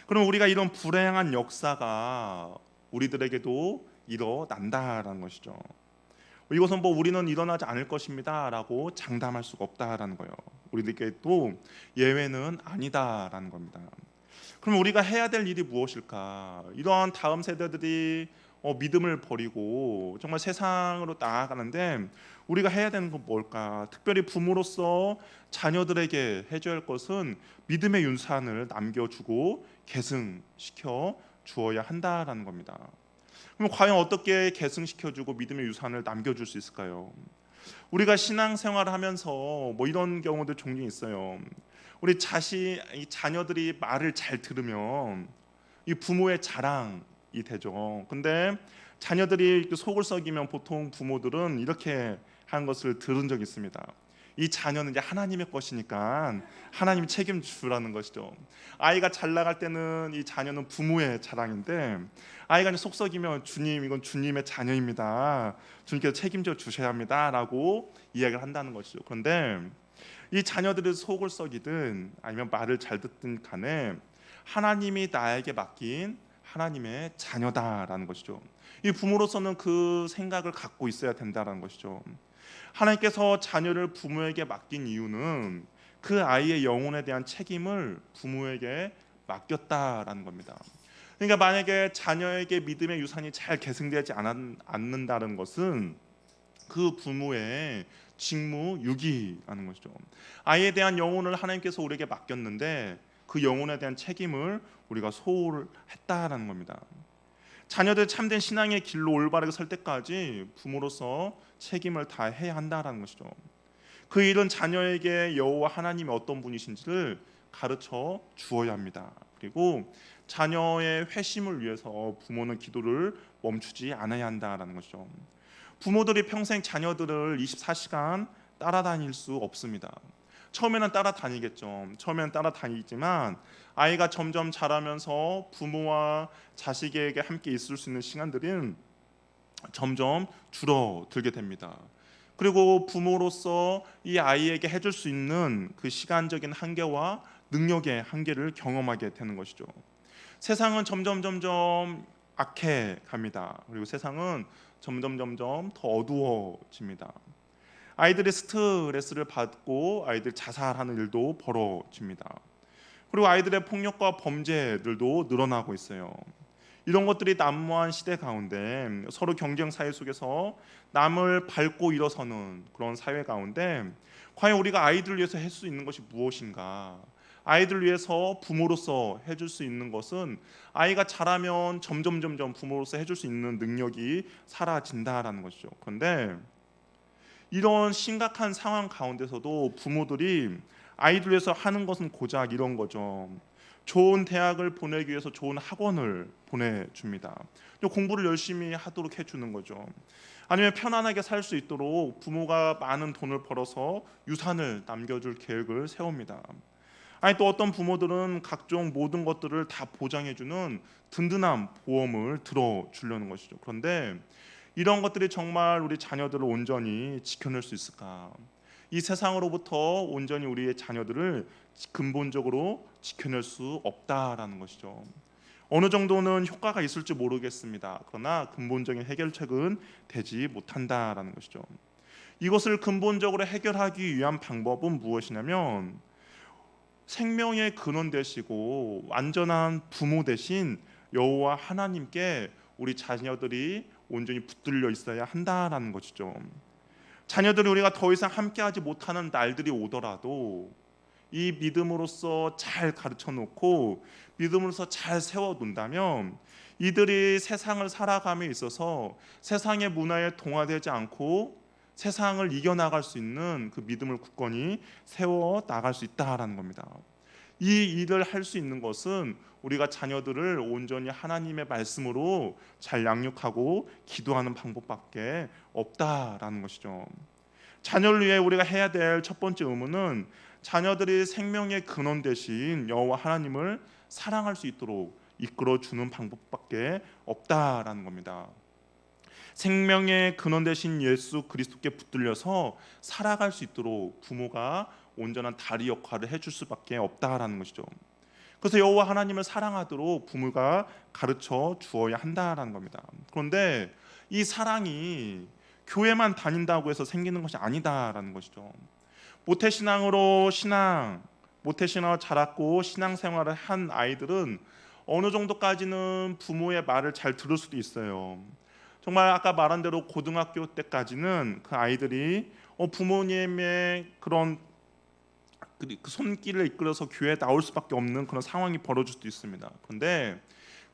그럼 우리가 이런 불행한 역사가 우리들에게도 일어난다라는 것이죠. 이것은 뭐 우리는 일어나지 않을 것입니다라고 장담할 수가 없다라는 거예요. 우리들께도 예외는 아니다라는 겁니다. 그럼 우리가 해야 될 일이 무엇일까? 이러한 다음 세대들이 믿음을 버리고 정말 세상으로 나아가는데 우리가 해야 되는 건 뭘까? 특별히 부모로서 자녀들에게 해줘야 할 것은 믿음의 유산을 남겨주고 계승시켜 주어야 한다라는 겁니다. 그럼 과연 어떻게 계승시켜주고 믿음의 유산을 남겨줄 수 있을까요? 우리가 신앙생활을 하면서 뭐 이런 경우도 종종 있어요. 우리 자녀들이 말을 잘 들으면 이 부모의 자랑이 되죠. 근데 자녀들이 속을 썩이면 보통 부모들은 이렇게 하는 것을 들은 적이 있습니다. 이 자녀는 이제 하나님의 것이니까 하나님이 책임주라는 것이죠. 아이가 잘 나갈 때는 이 자녀는 부모의 자랑인데 아이가 이제 속 썩이면 주님 이건 주님의 자녀입니다. 주님께서 책임져 주셔야 합니다라고 이야기를 한다는 것이죠. 그런데 이 자녀들이 속을 썩이든 아니면 말을 잘 듣든 간에 하나님이 나에게 맡긴 하나님의 자녀다라는 것이죠. 이 부모로서는 그 생각을 갖고 있어야 된다라는 것이죠. 하나님께서 자녀를 부모에게 맡긴 이유는 그 아이의 영혼에 대한 책임을 부모에게 맡겼다라는 겁니다. 그러니까 만약에 자녀에게 믿음의 유산이 잘 계승되지 않는다는 것은 그 부모의 직무유기라는 것이죠. 아이에 대한 영혼을 하나님께서 우리에게 맡겼는데 그 영혼에 대한 책임을 우리가 소홀했다라는 겁니다. 자녀들 참된 신앙의 길로 올바르게 설 때까지 부모로서 책임을 다해야 한다라는 것이죠. 그 일은 자녀에게 여호와 하나님이 어떤 분이신지를 가르쳐 주어야 합니다. 그리고 자녀의 회심을 위해서 부모는 기도를 멈추지 않아야 한다라는 것이죠. 부모들이 평생 자녀들을 24시간 따라다닐 수 없습니다. 처음에는 따라다니겠죠. 처음에는 따라다니지만 아이가 점점 자라면서 부모와 자식에게 함께 있을 수 있는 시간들은 점점 줄어들게 됩니다. 그리고 부모로서 이 아이에게 해줄 수 있는 그 시간적인 한계와 능력의 한계를 경험하게 되는 것이죠. 세상은 점점 악해 갑니다. 그리고 세상은 점점 더 어두워집니다. 아이들이 스트레스를 받고 아이들 자살하는 일도 벌어집니다. 그리고 아이들의 폭력과 범죄들도 늘어나고 있어요. 이런 것들이 난무한 시대 가운데 서로 경쟁 사회 속에서 남을 밟고 일어서는 그런 사회 가운데 과연 우리가 아이들을 위해서 할 수 있는 것이 무엇인가? 아이들을 위해서 부모로서 해줄 수 있는 것은 아이가 자라면 점점 부모로서 해줄 수 있는 능력이 사라진다라는 것이죠. 그런데 이런 심각한 상황 가운데서도 부모들이 아이들 위해서 하는 것은 고작 이런 거죠. 좋은 대학을 보내기 위해서 좋은 학원을 보내줍니다. 공부를 열심히 하도록 해주는 거죠. 아니면 편안하게 살 수 있도록 부모가 많은 돈을 벌어서 유산을 남겨줄 계획을 세웁니다. 아니 또 어떤 부모들은 각종 모든 것들을 다 보장해주는 든든한 보험을 들어주려는 것이죠. 그런데 이런 것들이 정말 우리 자녀들을 온전히 지켜낼 수 있을까? 이 세상으로부터 온전히 우리의 자녀들을 근본적으로 지켜낼 수 없다라는 것이죠. 어느 정도는 효과가 있을지 모르겠습니다. 그러나 근본적인 해결책은 되지 못한다라는 것이죠. 이것을 근본적으로 해결하기 위한 방법은 무엇이냐면 생명의 근원 되시고 완전한 부모 되신 여호와 하나님께 우리 자녀들이 온전히 붙들려 있어야 한다라는 것이죠. 자녀들이 우리가 더 이상 함께하지 못하는 날들이 오더라도 이 믿음으로써 잘 가르쳐 놓고 믿음으로써 잘 세워 놓는다면 이들이 세상을 살아감에 있어서 세상의 문화에 동화되지 않고 세상을 이겨나갈 수 있는 그 믿음을 굳건히 세워 나갈 수 있다라는 겁니다. 이 일을 할 수 있는 것은 우리가 자녀들을 온전히 하나님의 말씀으로 잘 양육하고 기도하는 방법밖에 없다라는 것이죠. 자녀를 위해 우리가 해야 될 첫 번째 의무는 자녀들이 생명의 근원 되신 여호와 하나님을 사랑할 수 있도록 이끌어 주는 방법밖에 없다라는 겁니다. 생명의 근원 되신 예수 그리스도께 붙들려서 살아갈 수 있도록 부모가 온전한 다리 역할을 해줄 수밖에 없다라는 것이죠. 그래서 여호와 하나님을 사랑하도록 부모가 가르쳐 주어야 한다라는 겁니다. 그런데 이 사랑이 교회만 다닌다고 해서 생기는 것이 아니다라는 것이죠. 모태신앙으로 자랐고 신앙생활을 한 아이들은 어느 정도까지는 부모의 말을 잘 들을 수도 있어요. 정말 아까 말한 대로 고등학교 때까지는 그 아이들이 부모님의 그런 그 손길을 이끌어서 교회에 나올 수밖에 없는 그런 상황이 벌어질 수도 있습니다. 그런데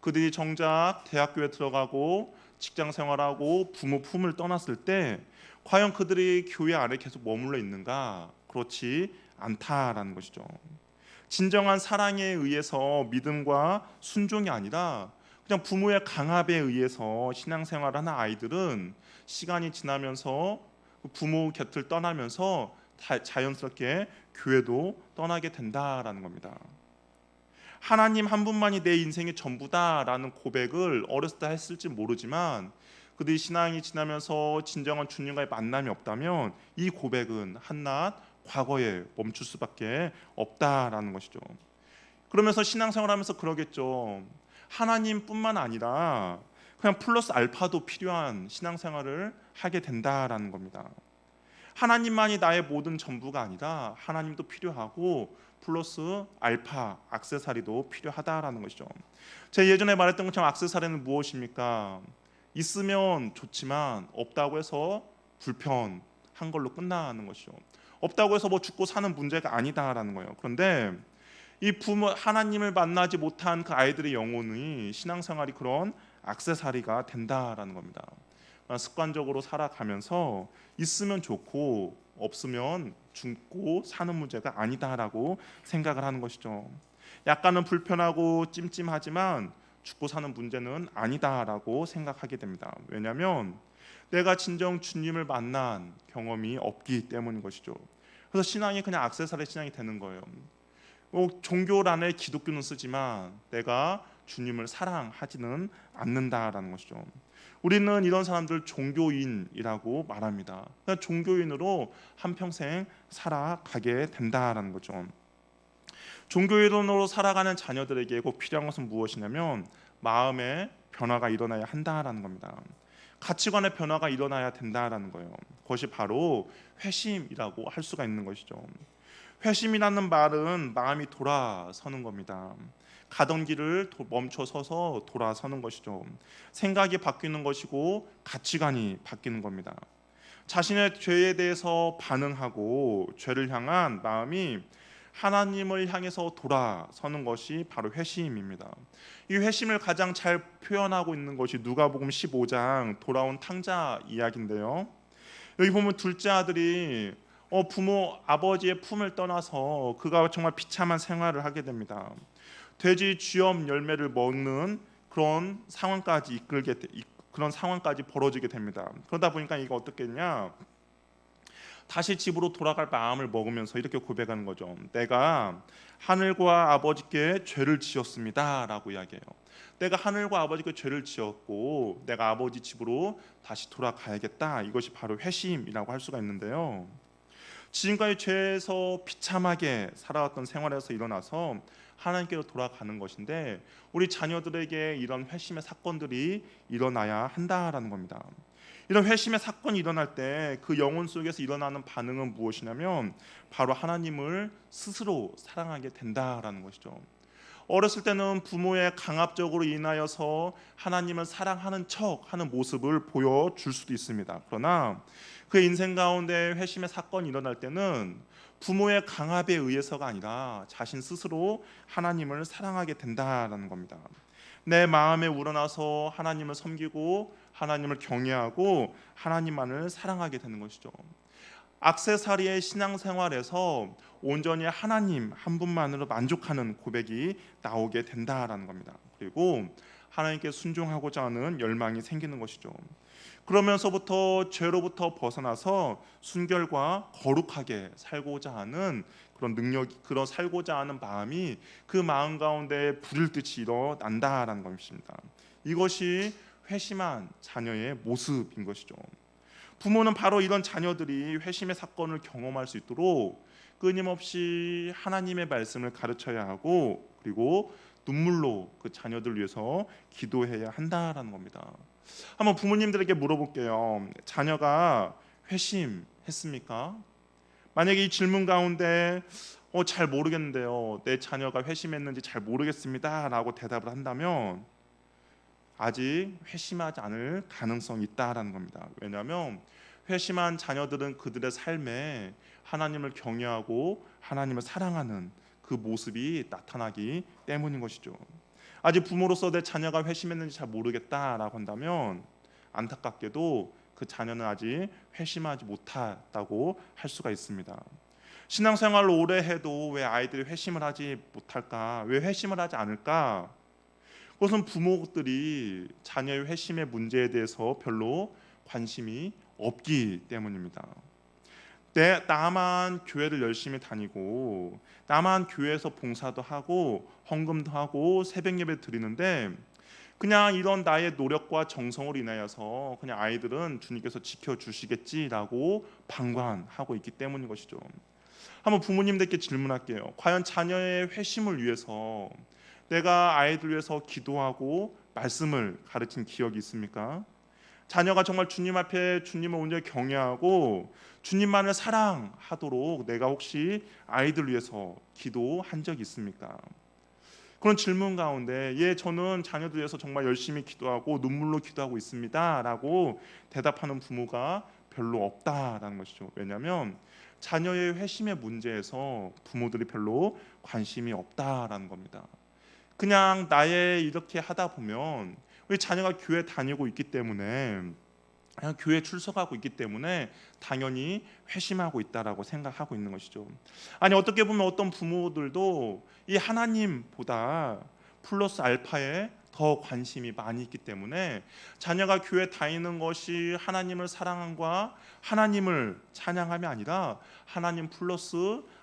그들이 정작 대학교에 들어가고 직장 생활하고 부모 품을 떠났을 때 과연 그들이 교회 안에 계속 머물러 있는가? 그렇지 않다라는 것이죠. 진정한 사랑에 의해서 믿음과 순종이 아니라 그냥 부모의 강압에 의해서 신앙생활을 하는 아이들은 시간이 지나면서 부모 곁을 떠나면서 자연스럽게 교회도 떠나게 된다라는 겁니다. 하나님 한 분만이 내 인생의 전부다라는 고백을 어렸을 때 했을지 모르지만 그들이 신앙이 지나면서 진정한 주님과의 만남이 없다면 이 고백은 한낱 과거에 멈출 수밖에 없다라는 것이죠. 그러면서 신앙생활하면서 그러겠죠. 하나님뿐만 아니라 그냥 플러스 알파도 필요한 신앙생활을 하게 된다라는 겁니다. 하나님만이 나의 모든 전부가 아니라 하나님도 필요하고 플러스 알파 액세서리도 필요하다라는 것이죠. 제가 예전에 말했던 것처럼 액세서리는 무엇입니까? 있으면 좋지만 없다고 해서 불편한 걸로 끝나는 것이죠. 없다고 해서 뭐 죽고 사는 문제가 아니다라는 거예요. 그런데 이 부모 하나님을 만나지 못한 그 아이들의 영혼이 신앙생활이 그런 액세서리가 된다라는 겁니다. 습관적으로 살아가면서 있으면 좋고 없으면 죽고 사는 문제가 아니다라고 생각을 하는 것이죠. 약간은 불편하고 찜찜하지만 죽고 사는 문제는 아니다라고 생각하게 됩니다. 왜냐하면 내가 진정 주님을 만난 경험이 없기 때문인 것이죠. 그래서 신앙이 그냥 액세서리 신앙이 되는 거예요. 종교란에 기독교는 쓰지만 내가 주님을 사랑하지는 않는다라는 것이죠. 우리는 이런 사람들 종교인이라고 말합니다. 그러니까 종교인으로 한평생 살아가게 된다라는 거죠. 종교인으로 살아가는 자녀들에게 꼭 필요한 것은 무엇이냐면 마음의 변화가 일어나야 한다라는 겁니다. 가치관의 변화가 일어나야 된다라는 거예요. 그것이 바로 회심이라고 할 수가 있는 것이죠. 회심이라는 말은 마음이 돌아서는 겁니다. 가던 길을 멈춰 서서 돌아서는 것이죠. 생각이 바뀌는 것이고 가치관이 바뀌는 겁니다. 자신의 죄에 대해서 반응하고 죄를 향한 마음이 하나님을 향해서 돌아서는 것이 바로 회심입니다. 이 회심을 가장 잘 표현하고 있는 것이 누가복음 15장 돌아온 탕자 이야기인데요. 여기 보면 둘째 아들이 부모 아버지의 품을 떠나서 그가 정말 비참한 생활을 하게 됩니다. 돼지 쥐염 열매를 먹는 그런 상황까지 그런 상황까지 벌어지게 됩니다. 그러다 보니까 이거 어떻겠냐? 다시 집으로 돌아갈 마음을 먹으면서 이렇게 고백하는 거죠. 내가 하늘과 아버지께 죄를 지었습니다라고 이야기해요. 내가 하늘과 아버지께 죄를 지었고 내가 아버지 집으로 다시 돌아가야겠다. 이것이 바로 회심이라고 할 수가 있는데요. 지금까지 죄에서 비참하게 살아왔던 생활에서 일어나서 하나님께로 돌아가는 것인데 우리 자녀들에게 이런 회심의 사건들이 일어나야 한다라는 겁니다. 이런 회심의 사건이 일어날 때 그 영혼 속에서 일어나는 반응은 무엇이냐면 바로 하나님을 스스로 사랑하게 된다라는 것이죠. 어렸을 때는 부모의 강압적으로 인하여서 하나님을 사랑하는 척하는 모습을 보여줄 수도 있습니다. 그러나 그의 인생 가운데 회심의 사건이 일어날 때는 부모의 강압에 의해서가 아니라 자신 스스로 하나님을 사랑하게 된다라는 겁니다. 내 마음에 우러나서 하나님을 섬기고 하나님을 경외하고 하나님만을 사랑하게 되는 것이죠. 액세서리의 신앙생활에서 온전히 하나님 한 분만으로 만족하는 고백이 나오게 된다라는 겁니다. 그리고 하나님께 순종하고자 하는 열망이 생기는 것이죠. 그러면서부터 죄로부터 벗어나서 순결과 거룩하게 살고자 하는 그런 능력이 그런 살고자 하는 마음이 그 마음 가운데 불일 듯이 일어난다라는 것입니다. 이것이 회심한 자녀의 모습인 것이죠. 부모는 바로 이런 자녀들이 회심의 사건을 경험할 수 있도록 끊임없이 하나님의 말씀을 가르쳐야 하고 그리고 눈물로 그 자녀들 위해서 기도해야 한다라는 겁니다. 한번 부모님들에게 물어볼게요. 자녀가 회심했습니까? 만약에 이 질문 가운데 잘 모르겠는데요. 내 자녀가 회심했는지 잘 모르겠습니다 라고 대답을 한다면 아직 회심하지 않을 가능성이 있다라는 겁니다. 왜냐하면 회심한 자녀들은 그들의 삶에 하나님을 경외하고 하나님을 사랑하는 그 모습이 나타나기 때문인 것이죠. 아직 부모로서 내 자녀가 회심했는지 잘 모르겠다라고 한다면 안타깝게도 그 자녀는 아직 회심하지 못했다고 할 수가 있습니다. 신앙생활을 오래 해도 왜 아이들이 회심을 하지 못할까? 왜 회심을 하지 않을까? 그것은 부모들이 자녀의 회심의 문제에 대해서 별로 관심이 없기 때문입니다. 나만 교회를 열심히 다니고 나만 교회에서 봉사도 하고 헌금도 하고 새벽 예배 드리는데 그냥 이런 나의 노력과 정성으로 인하여서 그냥 아이들은 주님께서 지켜주시겠지라고 방관하고 있기 때문인 것이죠. 한번 부모님들께 질문할게요. 과연 자녀의 회심을 위해서 내가 아이들 위해서 기도하고 말씀을 가르친 기억이 있습니까? 자녀가 정말 주님 앞에 주님을 온전히 경외하고 주님만을 사랑하도록 내가 혹시 아이들 위해서 기도한 적 있습니까? 그런 질문 가운데 저는 자녀들 위해서 정말 열심히 기도하고 눈물로 기도하고 있습니다 라고 대답하는 부모가 별로 없다라는 것이죠. 왜냐하면 자녀의 회심의 문제에서 부모들이 별로 관심이 없다라는 겁니다. 그냥 나의 이렇게 하다 보면 우리 자녀가 교회 다니고 있기 때문에, 그냥 교회 출석하고 있기 때문에 당연히 회심하고 있다라고 생각하고 있는 것이죠. 아니, 어떻게 보면 어떤 부모들도 이 하나님보다 플러스 알파에 더 관심이 많이 있기 때문에 자녀가 교회 다니는 것이 하나님을 사랑함과 하나님을 찬양함이 아니라 하나님 플러스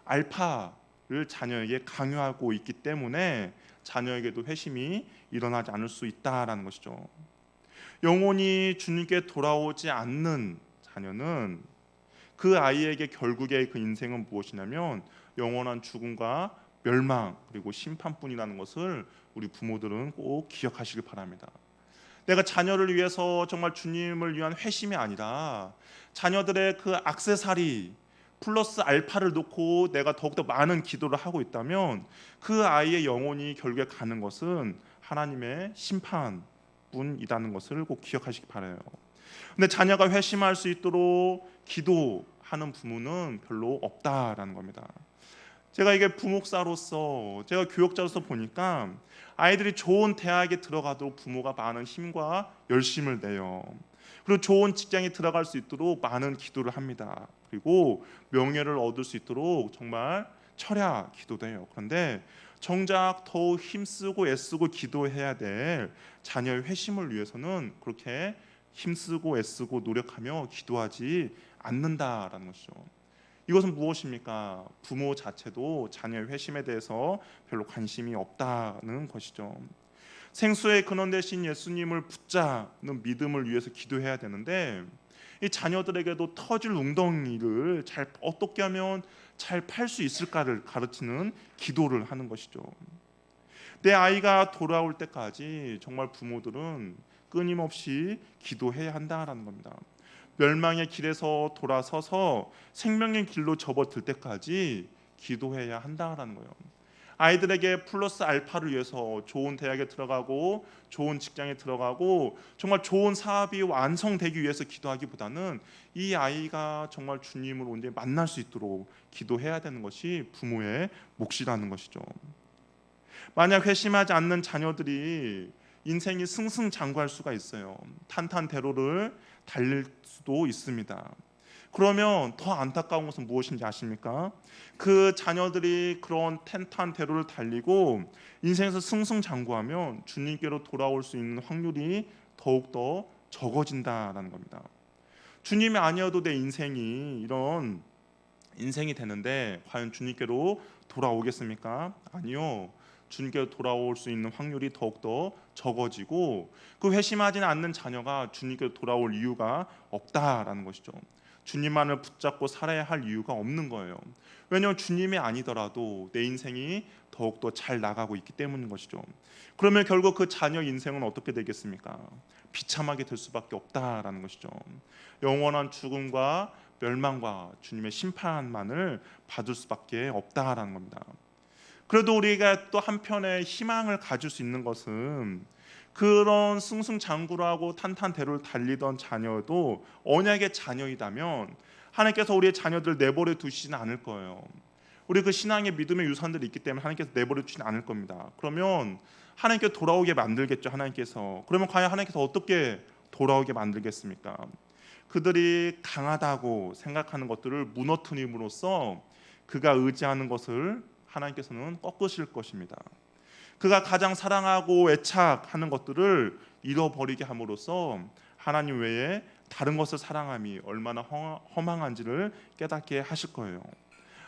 알파를 자녀에게 강요하고 있기 때문에 자녀에게도 회심이 일어나지 않을 수 있다라는 것이죠. 영혼이 주님께 돌아오지 않는 자녀는 그 아이에게 결국에 그 인생은 무엇이냐면 영원한 죽음과 멸망 그리고 심판뿐이라는 것을 우리 부모들은 꼭 기억하시길 바랍니다. 내가 자녀를 위해서 정말 주님을 위한 회심이 아니라 자녀들의 그 악세사리 플러스 알파를 놓고 내가 더욱더 많은 기도를 하고 있다면 그 아이의 영혼이 결국에 가는 것은 하나님의 심판뿐이라는 것을 꼭 기억하시기 바라요. 근데 자녀가 회심할 수 있도록 기도하는 부모는 별로 없다라는 겁니다. 제가 이게 부목사로서, 제가 교육자로서 보니까 아이들이 좋은 대학에 들어가도록 부모가 많은 힘과 열심을 내요. 그리고 좋은 직장에 들어갈 수 있도록 많은 기도를 합니다. 그리고 명예를 얻을 수 있도록 정말 철야 기도도 해요. 그런데 정작 더욱 힘쓰고 애쓰고 기도해야 될 자녀의 회심을 위해서는 그렇게 힘쓰고 애쓰고 노력하며 기도하지 않는다라는 것이죠. 이것은 무엇입니까? 부모 자체도 자녀의 회심에 대해서 별로 관심이 없다는 것이죠. 생수의 근원 되신 예수님을 붙잡는 믿음을 위해서 기도해야 되는데 이 자녀들에게도 터질 웅덩이를 잘 어떻게 하면 잘 팔 수 있을까를 가르치는 기도를 하는 것이죠. 내 아이가 돌아올 때까지 정말 부모들은 끊임없이 기도해야 한다라는 겁니다. 멸망의 길에서 돌아서서 생명의 길로 접어들 때까지 기도해야 한다라는 거예요. 아이들에게 플러스 알파를 위해서 좋은 대학에 들어가고 좋은 직장에 들어가고 정말 좋은 사업이 완성되기 위해서 기도하기보다는 이 아이가 정말 주님을 온전히 만날 수 있도록 기도해야 되는 것이 부모의 몫이라는 것이죠. 만약 회심하지 않는 자녀들이 인생이 승승장구할 수가 있어요. 탄탄대로를 달릴 수도 있습니다. 그러면 더 안타까운 것은 무엇인지 아십니까? 그 자녀들이 그런 탄탄대로를 달리고 인생에서 승승장구하면 주님께로 돌아올 수 있는 확률이 더욱더 적어진다라는 겁니다. 주님이 아니어도 내 인생이 이런 인생이 되는데 과연 주님께로 돌아오겠습니까? 아니요. 주님께로 돌아올 수 있는 확률이 더욱더 적어지고 그 회심하지는 않는 자녀가 주님께로 돌아올 이유가 없다라는 것이죠. 주님만을 붙잡고 살아야 할 이유가 없는 거예요. 왜냐하면 주님이 아니더라도 내 인생이 더욱더 잘 나가고 있기 때문인 것이죠. 그러면 결국 그 자녀 인생은 어떻게 되겠습니까? 비참하게 될 수밖에 없다라는 것이죠. 영원한 죽음과 멸망과 주님의 심판만을 받을 수밖에 없다라는 겁니다. 그래도 우리가 또 한편에 희망을 가질 수 있는 것은 그런 승승장구를 하고 탄탄대로를 달리던 자녀도 언약의 자녀이다면 하나님께서 우리의 자녀들을 내버려 두시지는 않을 거예요. 우리 그 신앙의 믿음의 유산들이 있기 때문에 하나님께서 내버려 두시지는 않을 겁니다. 그러면 하나님께 돌아오게 만들겠죠. 하나님께서. 그러면 과연 하나님께서 어떻게 돌아오게 만들겠습니까? 그들이 강하다고 생각하는 것들을 무너뜨림으로써 그가 의지하는 것을 하나님께서는 꺾으실 것입니다. 그가 가장 사랑하고 애착하는 것들을 잃어버리게 함으로써 하나님 외에 다른 것을 사랑함이 얼마나 허망한지를 깨닫게 하실 거예요.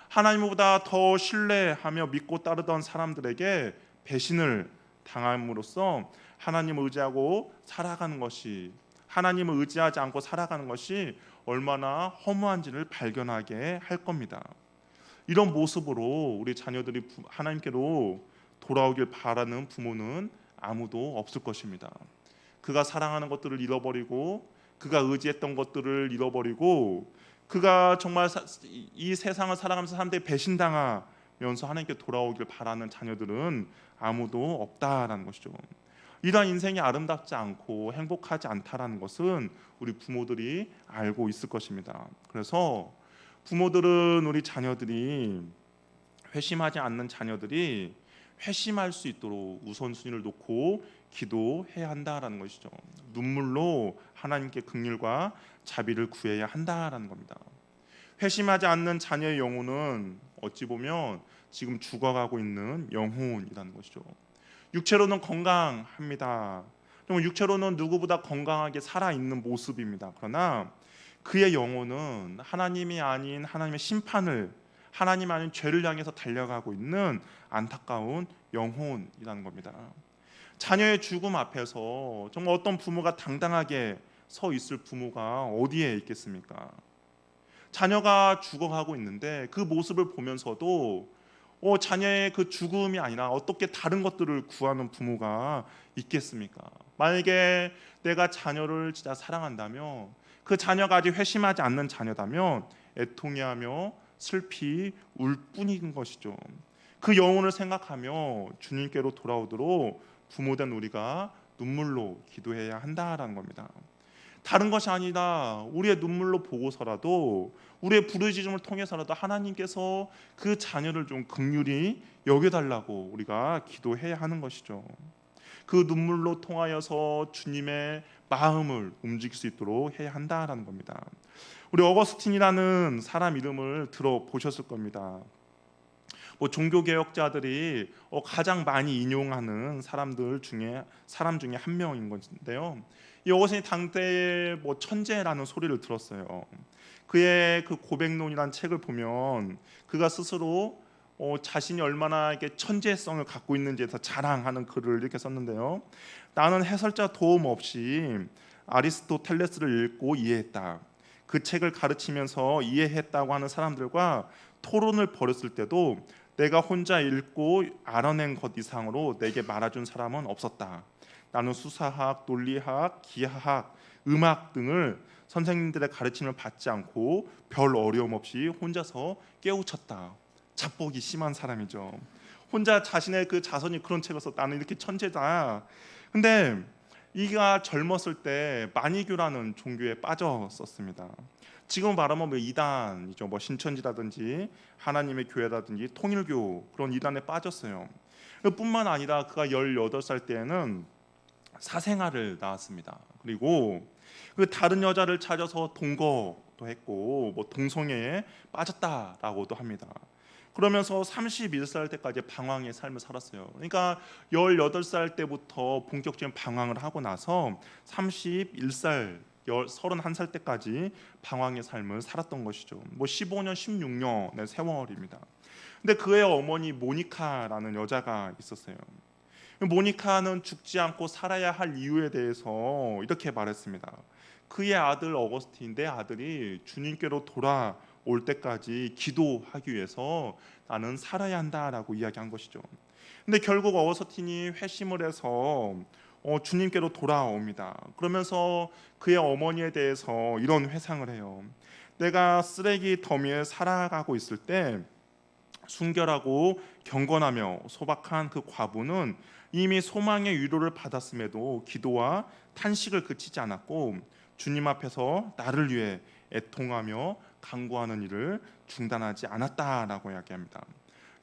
하나님보다 더 신뢰하며 믿고 따르던 사람들에게 배신을 당함으로써 하나님을 의지하고 살아가는 것이, 하나님을 의지하지 않고 살아가는 것이 얼마나 허무한지를 발견하게 할 겁니다. 이런 모습으로 우리 자녀들이 하나님께로 돌아오길 바라는 부모는 아무도 없을 것입니다. 그가 사랑하는 것들을 잃어버리고 그가 의지했던 것들을 잃어버리고 그가 정말 이 세상을 살아가면서 사람들이 배신당하면서 하나님께 돌아오길 바라는 자녀들은 아무도 없다라는 것이죠. 이러한 인생이 아름답지 않고 행복하지 않다라는 것은 우리 부모들이 알고 있을 것입니다. 그래서 부모들은 우리 자녀들이 회심하지 않는 자녀들이 회심할 수 있도록 우선순위를 놓고 기도해야 한다라는 것이죠. 눈물로 하나님께 긍휼과 자비를 구해야 한다라는 겁니다. 회심하지 않는 자녀의 영혼은 어찌 보면 지금 죽어가고 있는 영혼이라는 것이죠. 육체로는 건강합니다. 육체로는 누구보다 건강하게 살아있는 모습입니다. 그러나 그의 영혼은 하나님이 아닌 하나님의 심판을, 하나님 아닌 죄를 향해서 달려가고 있는 안타까운 영혼이라는 겁니다. 자녀의 죽음 앞에서 정말 어떤 부모가 당당하게 서 있을 부모가 어디에 있겠습니까? 자녀가 죽어가고 있는데 그 모습을 보면서도 자녀의 그 죽음이 아니라 어떻게 다른 것들을 구하는 부모가 있겠습니까? 만약에 내가 자녀를 진짜 사랑한다면, 그 자녀가 아직 회심하지 않는 자녀다면 애통해하며 슬피 울 뿐인 것이죠. 그 영혼을 생각하며 주님께로 돌아오도록 부모된 우리가 눈물로 기도해야 한다라는 겁니다. 다른 것이 아니라 우리의 눈물로 보고서라도, 우리의 부르짖음을 통해서라도 하나님께서 그 자녀를 좀 긍휼히 여겨달라고 우리가 기도해야 하는 것이죠. 그 눈물로 통하여서 주님의 마음을 움직일 수 있도록 해야 한다라는 겁니다. 우리 어거스틴이라는 사람 이름을 들어보셨을 겁니다. 종교 개혁자들이 가장 많이 인용하는 사람 중에 한 명인 건데요. 이 어거스틴이 당대의 천재라는 소리를 들었어요. 그의 그 고백론이라는 책을 보면 그가 스스로 자신이 얼마나 이렇게 천재성을 갖고 있는지에 서 자랑하는 글을 이렇게 썼는데요. 나는 해설자 도움 없이 아리스토텔레스를 읽고 이해했다. 그 책을 가르치면서 이해했다고 하는 사람들과 토론을 벌였을 때도 내가 혼자 읽고 알아낸 것 이상으로 내게 말해준 사람은 없었다. 나는 수사학, 논리학, 기하학, 음악 등을 선생님들의 가르침을 받지 않고 별 어려움 없이 혼자서 깨우쳤다. 자뻑이 심한 사람이죠. 혼자 자신의 그 자선이 그런 책을 써, 나는 이렇게 천재다. 근데 이가 젊었을 때 마니교라는 종교에 빠졌었습니다. 지금 말하면 이단이죠. 신천지라든지 하나님의 교회라든지 통일교, 그런 이단에 빠졌어요. 뿐만 아니라 그가 18살 때에는 사생아를 낳았습니다. 그리고 그 다른 여자를 찾아서 동거도 했고 동성애에 빠졌다라고도 합니다. 그러면서 31살 때까지 방황의 삶을 살았어요. 그러니까 18살 때부터 본격적인 방황을 하고 나서 31살, 31살 때까지 방황의 삶을 살았던 것이죠. 15년, 16년의 세월입니다. 근데 그의 어머니 모니카라는 여자가 있었어요. 모니카는 죽지 않고 살아야 할 이유에 대해서 이렇게 말했습니다. 그의 아들 어거스틴, 내 아들이 주님께로 돌아올 때까지 기도하기 위해서 나는 살아야 한다라고 이야기한 것이죠. 근데 결국 어거스틴이 회심을 해서 주님께로 돌아옵니다. 그러면서 그의 어머니에 대해서 이런 회상을 해요. 내가 쓰레기 더미에 살아가고 있을 때 순결하고 경건하며 소박한 그 과부는 이미 소망의 위로를 받았음에도 기도와 탄식을 그치지 않았고 주님 앞에서 나를 위해 애통하며 간구하는 일을 중단하지 않았다라고 이야기합니다.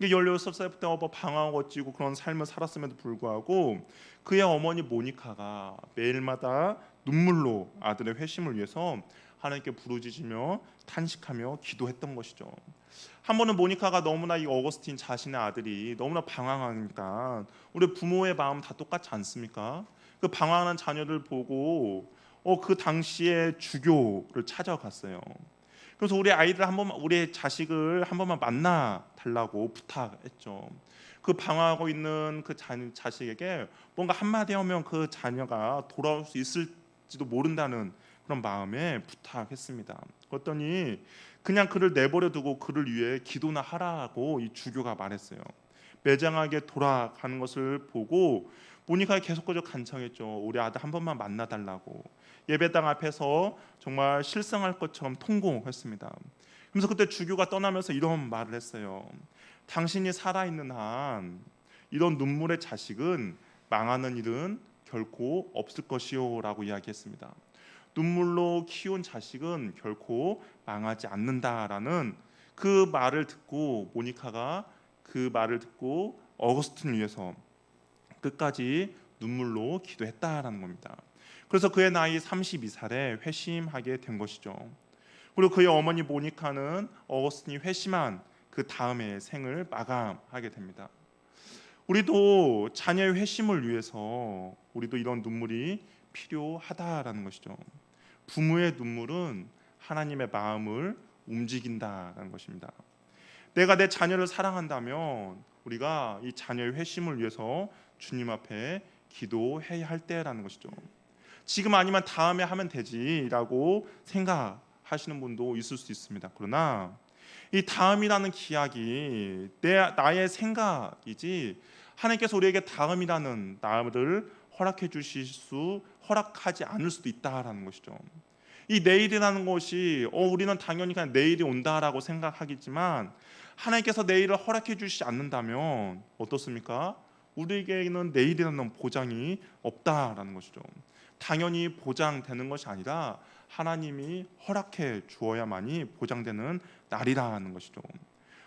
16살부터 방황하고 어찌고 그런 삶을 살았음에도 불구하고 그의 어머니 모니카가 매일마다 눈물로 아들의 회심을 위해서 하나님께 부르짖으며 탄식하며 기도했던 것이죠. 한 번은 모니카가 너무나 이 어거스틴 자신의 아들이 너무나 방황하니까, 우리 부모의 마음 다 똑같지 않습니까? 그 방황하는 자녀를 보고 그 당시에 주교를 찾아갔어요. 그래서 우리 아이들 한 번만, 우리 자식을 한 번만 만나 달라고 부탁했죠. 그 방황하고 있는 그 자식에게 뭔가 한마디 하면 그 자녀가 돌아올 수 있을지도 모른다는 그런 마음에 부탁했습니다. 그랬더니 그냥 그를 내버려 두고 그를 위해 기도나 하라고 이 주교가 말했어요. 매장하게 돌아가는 것을 보고 모니카가 계속해서 간청했죠. 우리 아들 한 번만 만나달라고. 예배당 앞에서 정말 실성할 것처럼 통곡했습니다. 그래서 그때 주교가 떠나면서 이런 말을 했어요. 당신이 살아있는 한 이런 눈물의 자식은 망하는 일은 결코 없을 것이요 라고 이야기했습니다. 눈물로 키운 자식은 결코 망하지 않는다라는 그 말을 듣고 모니카가 그 말을 듣고 어거스틴을 위해서 끝까지 눈물로 기도했다라는 겁니다. 그래서 그의 나이 32살에 회심하게 된 것이죠. 그리고 그의 어머니 모니카는 어거스틴이 회심한 그 다음에 생을 마감하게 됩니다. 우리도 자녀의 회심을 위해서 우리도 이런 눈물이 필요하다라는 것이죠. 부모의 눈물은 하나님의 마음을 움직인다라는 것입니다. 내가 내 자녀를 사랑한다면 우리가 이 자녀의 회심을 위해서 주님 앞에 기도해야 할 때라는 것이죠. 지금 아니면 다음에 하면 되지라고 생각하시는 분도 있을 수 있습니다. 그러나 이 다음이라는 기약이 나의 생각이지 하나님께서 우리에게 다음이라는 날을 허락하지 않을 수도 있다라는 것이죠. 이 내일이라는 것이 우리는 당연히 그냥 내일이 온다라고 생각하겠지만 하나님께서 내일을 허락해 주시지 않는다면 어떻습니까? 우리에게는 내일이라는 보장이 없다라는 것이죠. 당연히 보장되는 것이 아니라 하나님이 허락해 주어야만이 보장되는 날이라는 것이죠.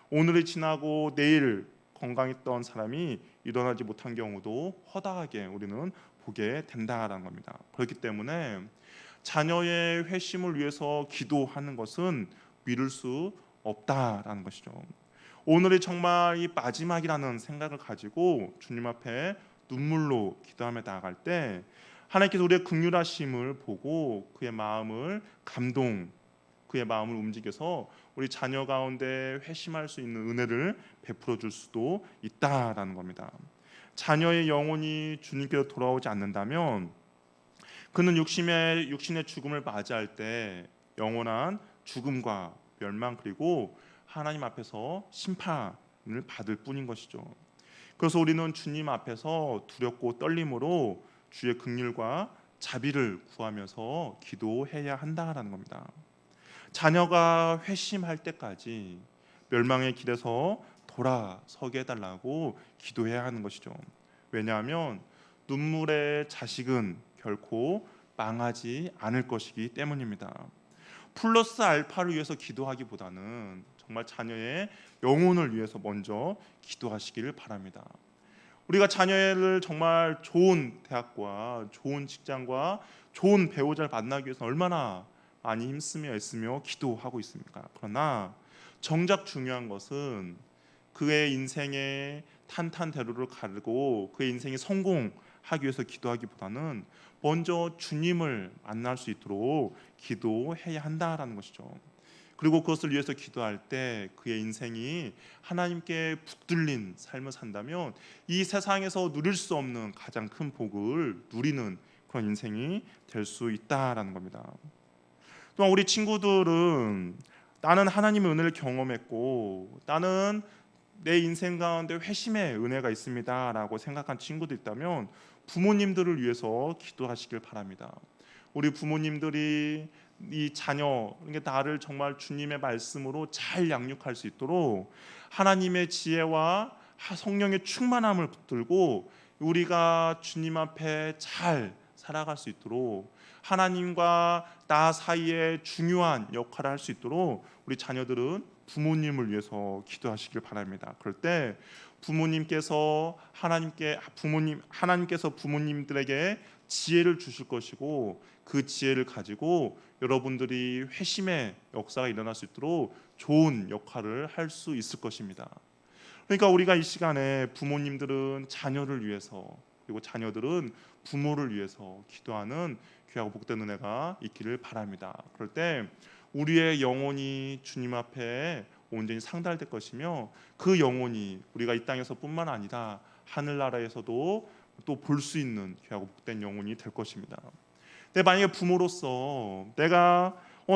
오늘이 지나고 내일 건강했던 사람이 일어나지 못한 경우도 허다하게 우리는 보게 된다라는 겁니다. 그렇기 때문에 자녀의 회심을 위해서 기도하는 것은 미룰 수 없다라는 것이죠. 오늘이 정말 이 마지막이라는 생각을 가지고 주님 앞에 눈물로 기도하며 나아갈 때 하나님께서 우리의 긍휼하심을 보고 그의 마음을 그의 마음을 움직여서 우리 자녀 가운데 회심할 수 있는 은혜를 베풀어 줄 수도 있다라는 겁니다. 자녀의 영혼이 주님께로 돌아오지 않는다면 그는 육신의 죽음을 맞이할 때 영원한 죽음과 멸망 그리고 하나님 앞에서 심판을 받을 뿐인 것이죠. 그래서 우리는 주님 앞에서 두렵고 떨림으로 주의 긍휼과 자비를 구하면서 기도해야 한다라는 겁니다. 자녀가 회심할 때까지 멸망의 길에서 돌아서게 해달라고 기도해야 하는 것이죠. 왜냐하면 눈물의 자식은 결코 망하지 않을 것이기 때문입니다. 플러스 알파를 위해서 기도하기보다는 정말 자녀의 영혼을 위해서 먼저 기도하시기를 바랍니다. 우리가 자녀를 정말 좋은 대학과 좋은 직장과 좋은 배우자를 만나기 위해서 얼마나 많이 힘쓰며 애쓰며 기도하고 있습니까? 그러나 정작 중요한 것은 그의 인생의 탄탄대로를 가르고 그의 인생이 성공하기 위해서 기도하기보다는 먼저 주님을 만날 수 있도록 기도해야 한다라는 것이죠. 그리고 그것을 위해서 기도할 때 그의 인생이 하나님께 붙들린 삶을 산다면 이 세상에서 누릴 수 없는 가장 큰 복을 누리는 그런 인생이 될 수 있다라는 겁니다. 또한 우리 친구들은 나는 하나님의 은혜를 경험했고 나는 내 인생 가운데 회심의 은혜가 있습니다라고 생각한 친구도 있다면 부모님들을 위해서 기도하시길 바랍니다. 우리 부모님들이 이 자녀, 그러니까 나를 정말 주님의 말씀으로 잘 양육할 수 있도록 하나님의 지혜와 성령의 충만함을 붙들고 우리가 주님 앞에 잘 살아갈 수 있도록 하나님과 나 사이에 중요한 역할을 할 수 있도록 우리 자녀들은 부모님을 위해서 기도하시길 바랍니다. 그럴 때 하나님께서 부모님들에게 지혜를 주실 것이고 그 지혜를 가지고 여러분들이 회심의 역사가 일어날 수 있도록 좋은 역할을 할 수 있을 것입니다. 그러니까 우리가 이 시간에 부모님들은 자녀를 위해서 그리고 자녀들은 부모를 위해서 기도하는 귀하고 복된 은혜가 있기를 바랍니다. 그럴 때 우리의 영혼이 주님 앞에 온전히 상달될 것이며 그 영혼이 우리가 이 땅에서뿐만 아니라 하늘나라에서도 또 볼 수 있는 귀하고 복된 영혼이 될 것입니다. 근데 만약에 부모로서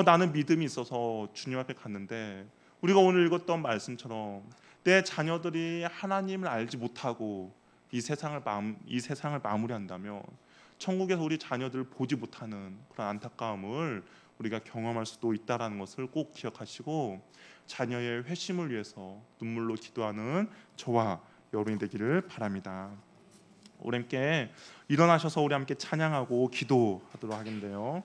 나는 믿음이 있어서 주님 앞에 갔는데 우리가 오늘 읽었던 말씀처럼 내 자녀들이 하나님을 알지 못하고 이 세상을 마무리한다면 천국에서 우리 자녀들을 보지 못하는 그런 안타까움을 우리가 경험할 수도 있다라는 것을 꼭 기억하시고 자녀의 회심을 위해서 눈물로 기도하는 저와 여러분이 되기를 바랍니다. 우리 함께 일어나셔서 우리 함께 찬양하고 기도하도록 하겠는데요.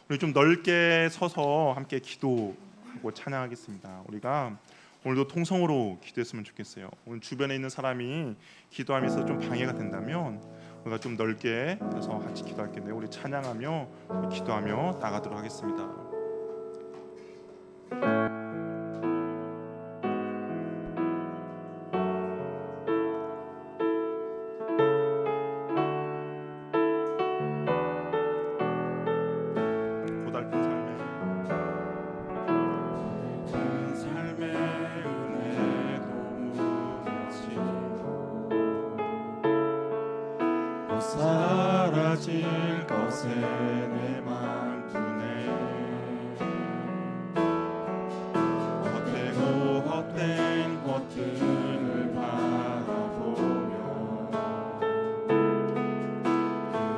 우리 좀 넓게 서서 함께 기도하고 찬양하겠습니다. 우리가 오늘도 통성으로 기도했으면 좋겠어요. 오늘 주변에 있는 사람이 기도하면서 좀 방해가 된다면 우리가 좀 넓게 해서 같이 기도할 텐데 우리 찬양하며 기도하며 나가도록 하겠습니다. 사라질 것에 내 맘 두네 헛되고 헛된 것들을 바라보며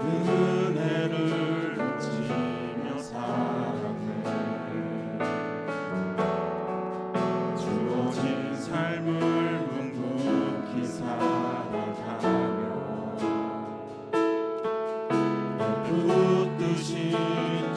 그 은혜를 놓치며 살았네 주어진 삶을 묵묵히 살아가며 붙드신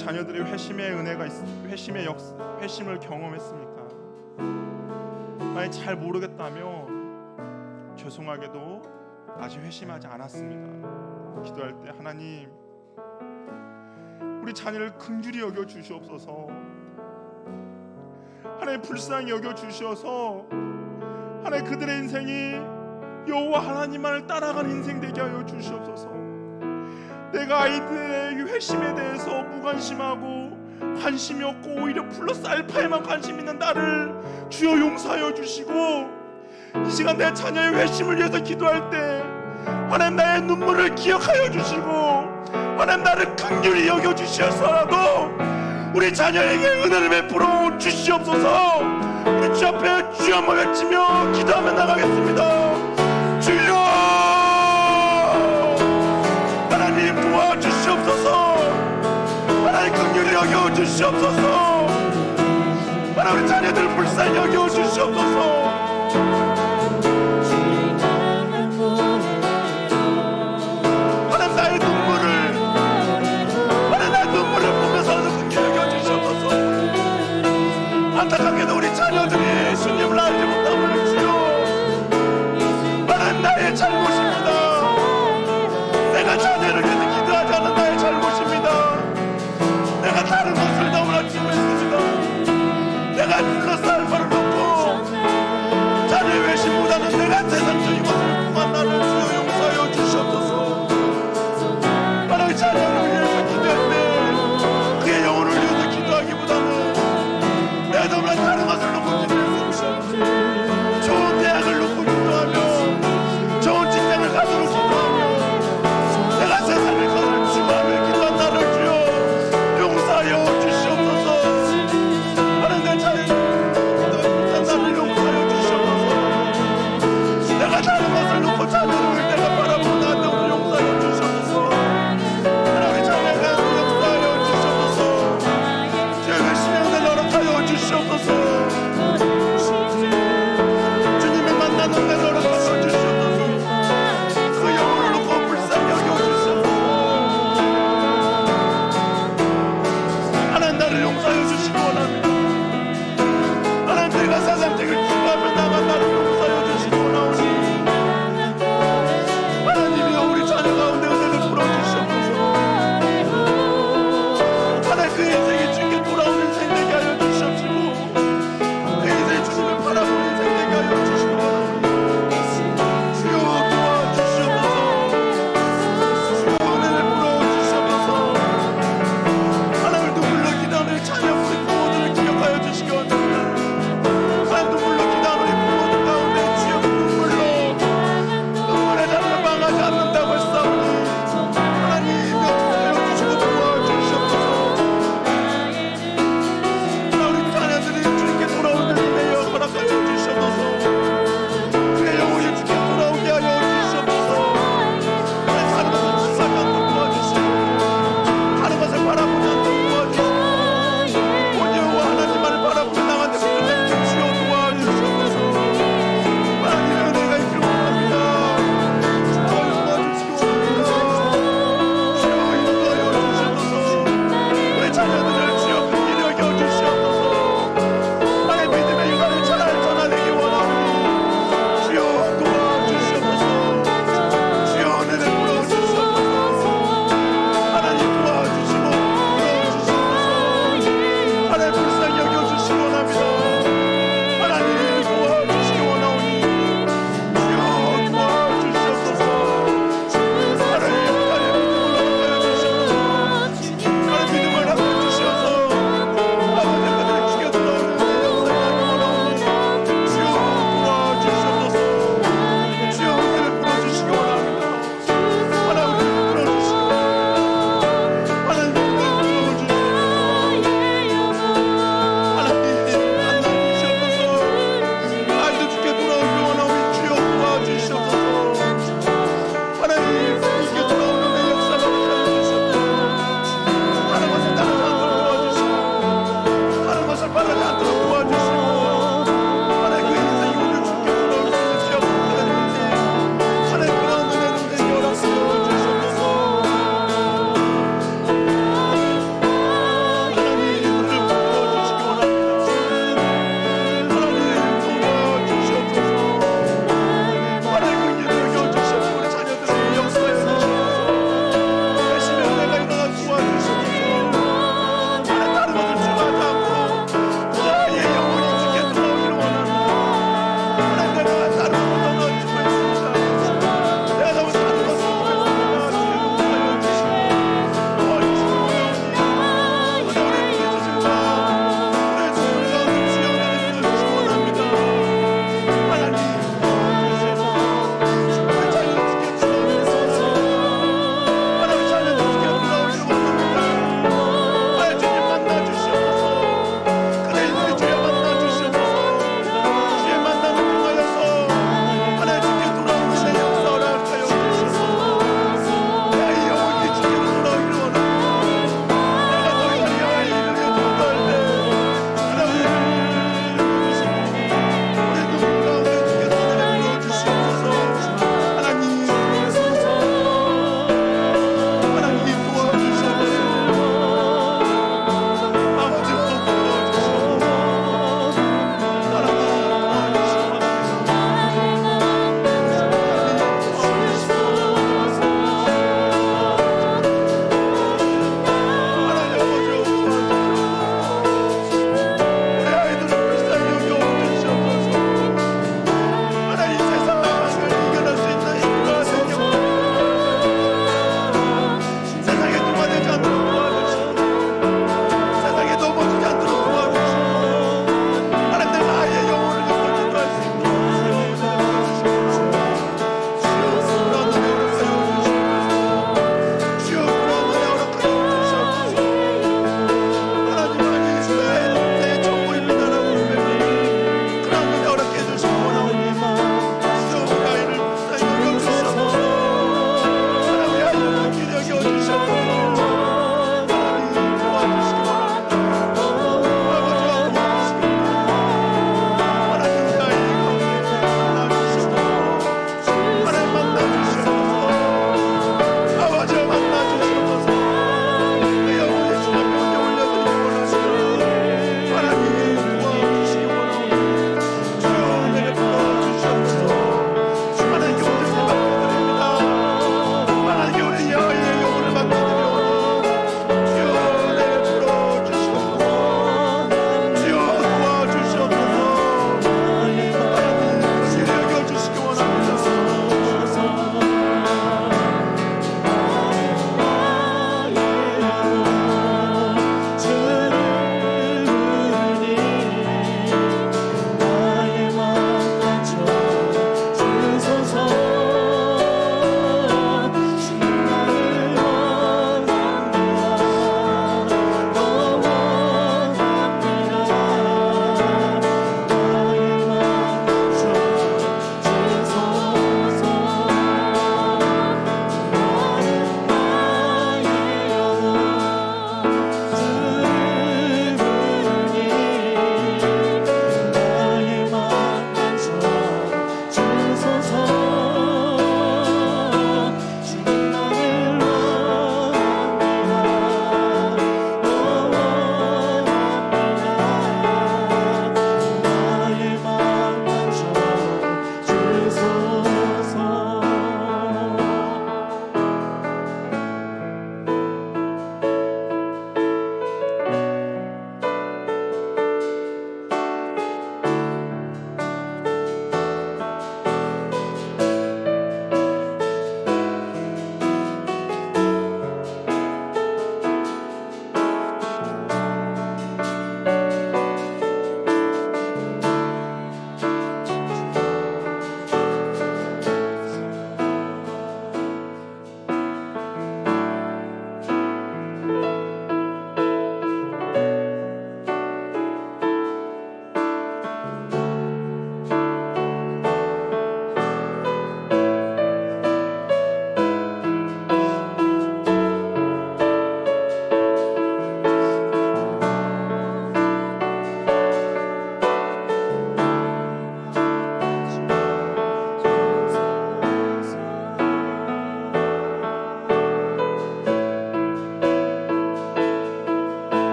자녀들이 회심을 경험했습니까? 만약 잘 모르겠다면 죄송하게도 아직 회심하지 않았습니다. 기도할 때 하나님, 우리 자녀를 긍휼히 여겨 주시옵소서. 하나님 불쌍히 여겨 주시어서 하나님 그들의 인생이 여호와 하나님만을 따라가는 인생 되게 하여 주시옵소서. 내가 아이들의 회심에 대해서 무관심하고 관심이 없고 오히려 플러스 알파에만 관심 있는 나를 주여 용서하여 주시고, 이 시간 내 자녀의 회심을 위해서 기도할 때 하나님 나의 눈물을 기억하여 주시고 하나님 나를 긍휼히 여겨 주시어서라도 우리 자녀에게 은혜를 베풀어 주시옵소서. 우리 주 앞에 주여 한번 외치며 기도하며 나가겠습니다. 주여 하나님 도와주시옵소서. 하나님 긍휼히 여겨 주시옵소서. 하나님 우리 자녀들을 불쌍히 여겨 주시옵소서. 하나님 나의 눈물을 보면서 긍휼히 여겨 주시옵소서. 안타깝게도 우리 자녀들이 주님을 알지 못함을 주여, 하나님 나의 잘못입니다. 내가 자녀를 위해서 기도하지 않은 나의 잘못입니다. 내가 다른 것을 너무나 치고 있습니다. 내가 플러스 알파를 놓고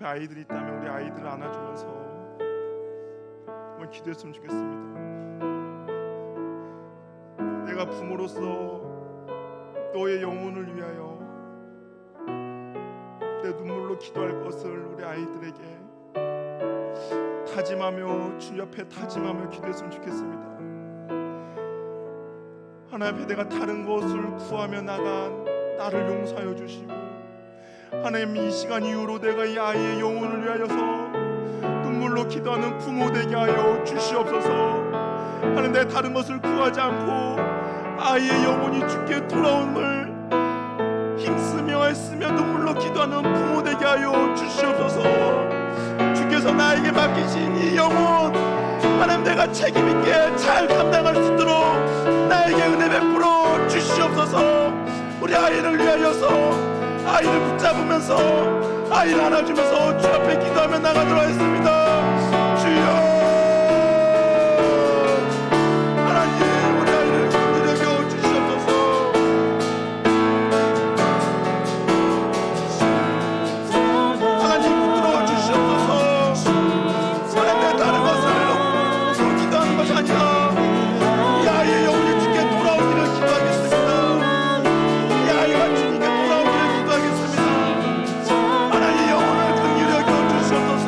앞에 아이들이 있다면 우리 아이들을 안아주면서 한번 기도했으면 좋겠습니다. 내가 부모로서 너의 영혼을 위하여 내 눈물로 기도할 것을 우리 아이들에게 다짐하며 주 옆에 다짐하며 기도했으면 좋겠습니다. 하나님 앞에 내가 다른 것을 구하며 나간 나를 용서하여 주시고, 하나님 이 시간 이후로 내가 이 아이의 영혼을 위하여서 눈물로 기도하는 부모 되게 하여 주시옵소서. 하나님 내가 다른 것을 구하지 않고 아이의 영혼이 주께 돌아옴을 힘쓰며 애쓰며 눈물로 기도하는 부모 되게 하여 주시옵소서. 주께서 나에게 맡기신 이 영혼 하나님 내가 책임있게 잘 감당할 수 있도록 나에게 은혜 베풀어 주시옵소서. 우리 아이를 위하여서 아이를 붙잡으면서 아이를 안아주면서 주 앞에 기도하며 나가도록 하겠습니다. 주여 하나님 우리 아이를 긍휼히 여겨 주시옵소서. 하나님 붙들어 주시옵소서. 하나님 내 다른 것을 기도하는 것이 아니라 이 아이의 영혼이 주께 돌아오기를 기도하겠습니다. 이 아이가 주님께 돌아오기를 기도하겠습니다. 하나님 영혼을 긍휼히 여겨 주시옵소서.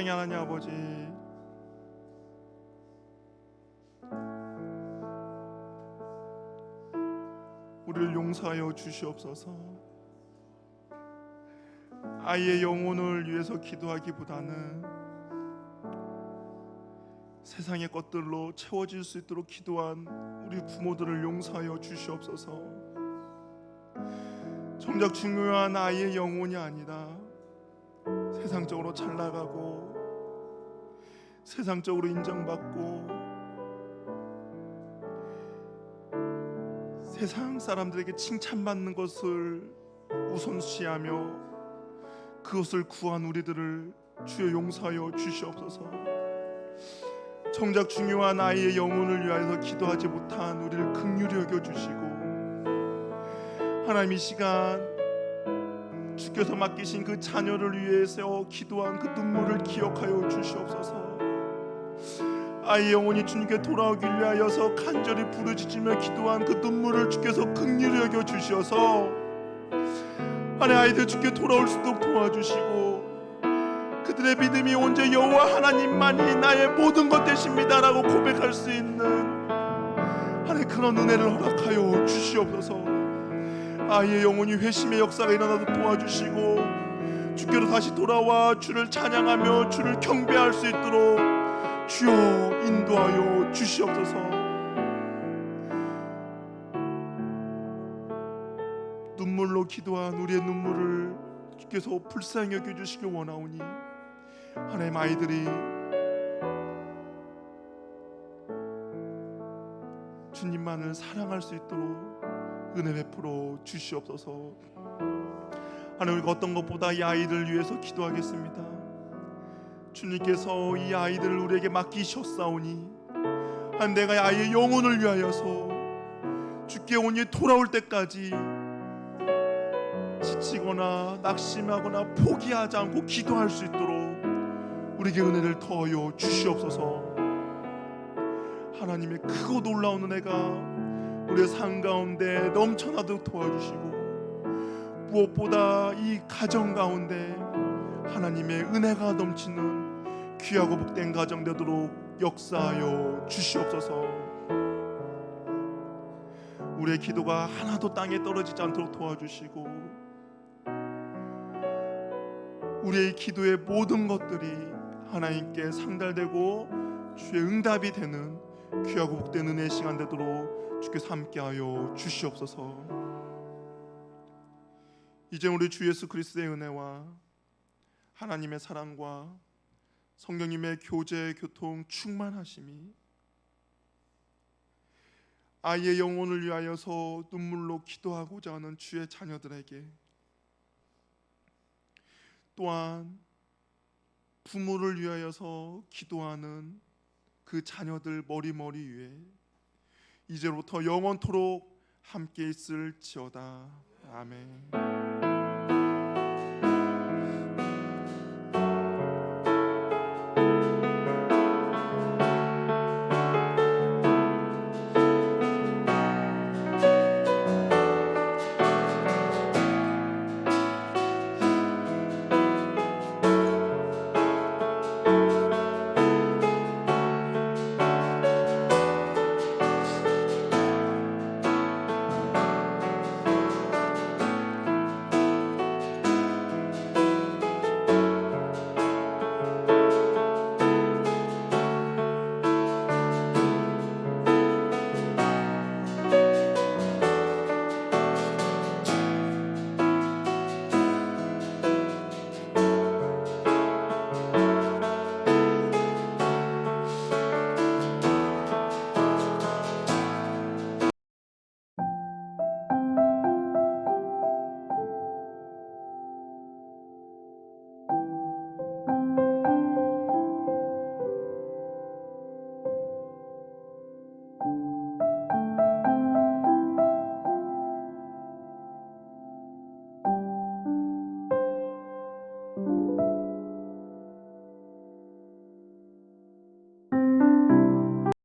사랑의 하나님 아버지, 우리를 용서하여 주시옵소서. 아이의 영혼을 위해서 기도하기보다는 세상의 것들로 채워질 수 있도록 기도한 우리 부모들을 용서하여 주시옵소서. 정작 중요한 아이의 영혼이 아니라 세상적으로 잘 나가고 세상적으로 인정받고 세상 사람들에게 칭찬받는 것을 우선시하며 그것을 구한 우리들을 주여 용서하여 주시옵소서. 정작 중요한 아이의 영혼을 위하여서 기도하지 못한 우리를 긍휼히 여겨주시고, 하나님 이 시간 주께서 맡기신 그 자녀를 위해서 기도한 그 눈물을 기억하여 주시옵소서. 아이의 영혼이 주님께 돌아오길 위하여서 간절히 부르짖으며 기도한 그 눈물을 주께서 긍휼히 여겨 주셔서 하나님 아이들 주께 돌아올 수 있도록 도와주시고, 그들의 믿음이 온전히 여호와 하나님만이 나의 모든 것 되십니다라고 고백할 수 있는 하나님 그런 은혜를 허락하여 주시옵소서. 아이의 영혼이 회심의 역사가 일어나도록 도와주시고, 주께로 다시 돌아와 주를 찬양하며 주를 경배할 수 있도록 주여 인도하여 주시옵소서. 눈물로 기도한 우리의 눈물을 주께서 불쌍히 여겨주시길 원하오니, 하나님 아이들이 주님만을 사랑할 수 있도록 은혜 베풀어 주시옵소서. 하나님, 우리가 어떤 것보다 이 아이들을 위해서 기도하겠습니다. 주님께서 이 아이들을 우리에게 맡기셨사오니 하나님, 내가 아이의 영혼을 위하여서 주께 온전히 돌아올 때까지 지치거나 낙심하거나 포기하지 않고 기도할 수 있도록 우리에게 은혜를 더하여 주시옵소서. 하나님의 크고 놀라운 은혜가 우리의 삶 가운데 넘쳐나도록 도와주시고, 무엇보다 이 가정 가운데 하나님의 은혜가 넘치는 귀하고 복된 가정 되도록 역사하여 주시옵소서. 우리의 기도가 하나도 땅에 떨어지지 않도록 도와주시고, 우리의 기도의 모든 것들이 하나님께 상달되고 주의 응답이 되는 귀하고 복된 은혜의 시간 되도록 주께서 함께하여 주시옵소서. 이제 우리 주 예수 그리스도의 은혜와 하나님의 사랑과 성령님의 교제 교통 충만하심이 아이의 영혼을 위하여서 눈물로 기도하고자 하는 주의 자녀들에게, 또한 부모를 위하여서 기도하는 그 자녀들 머리 위에 이제부터 영원토록 함께 있을지어다. 아멘.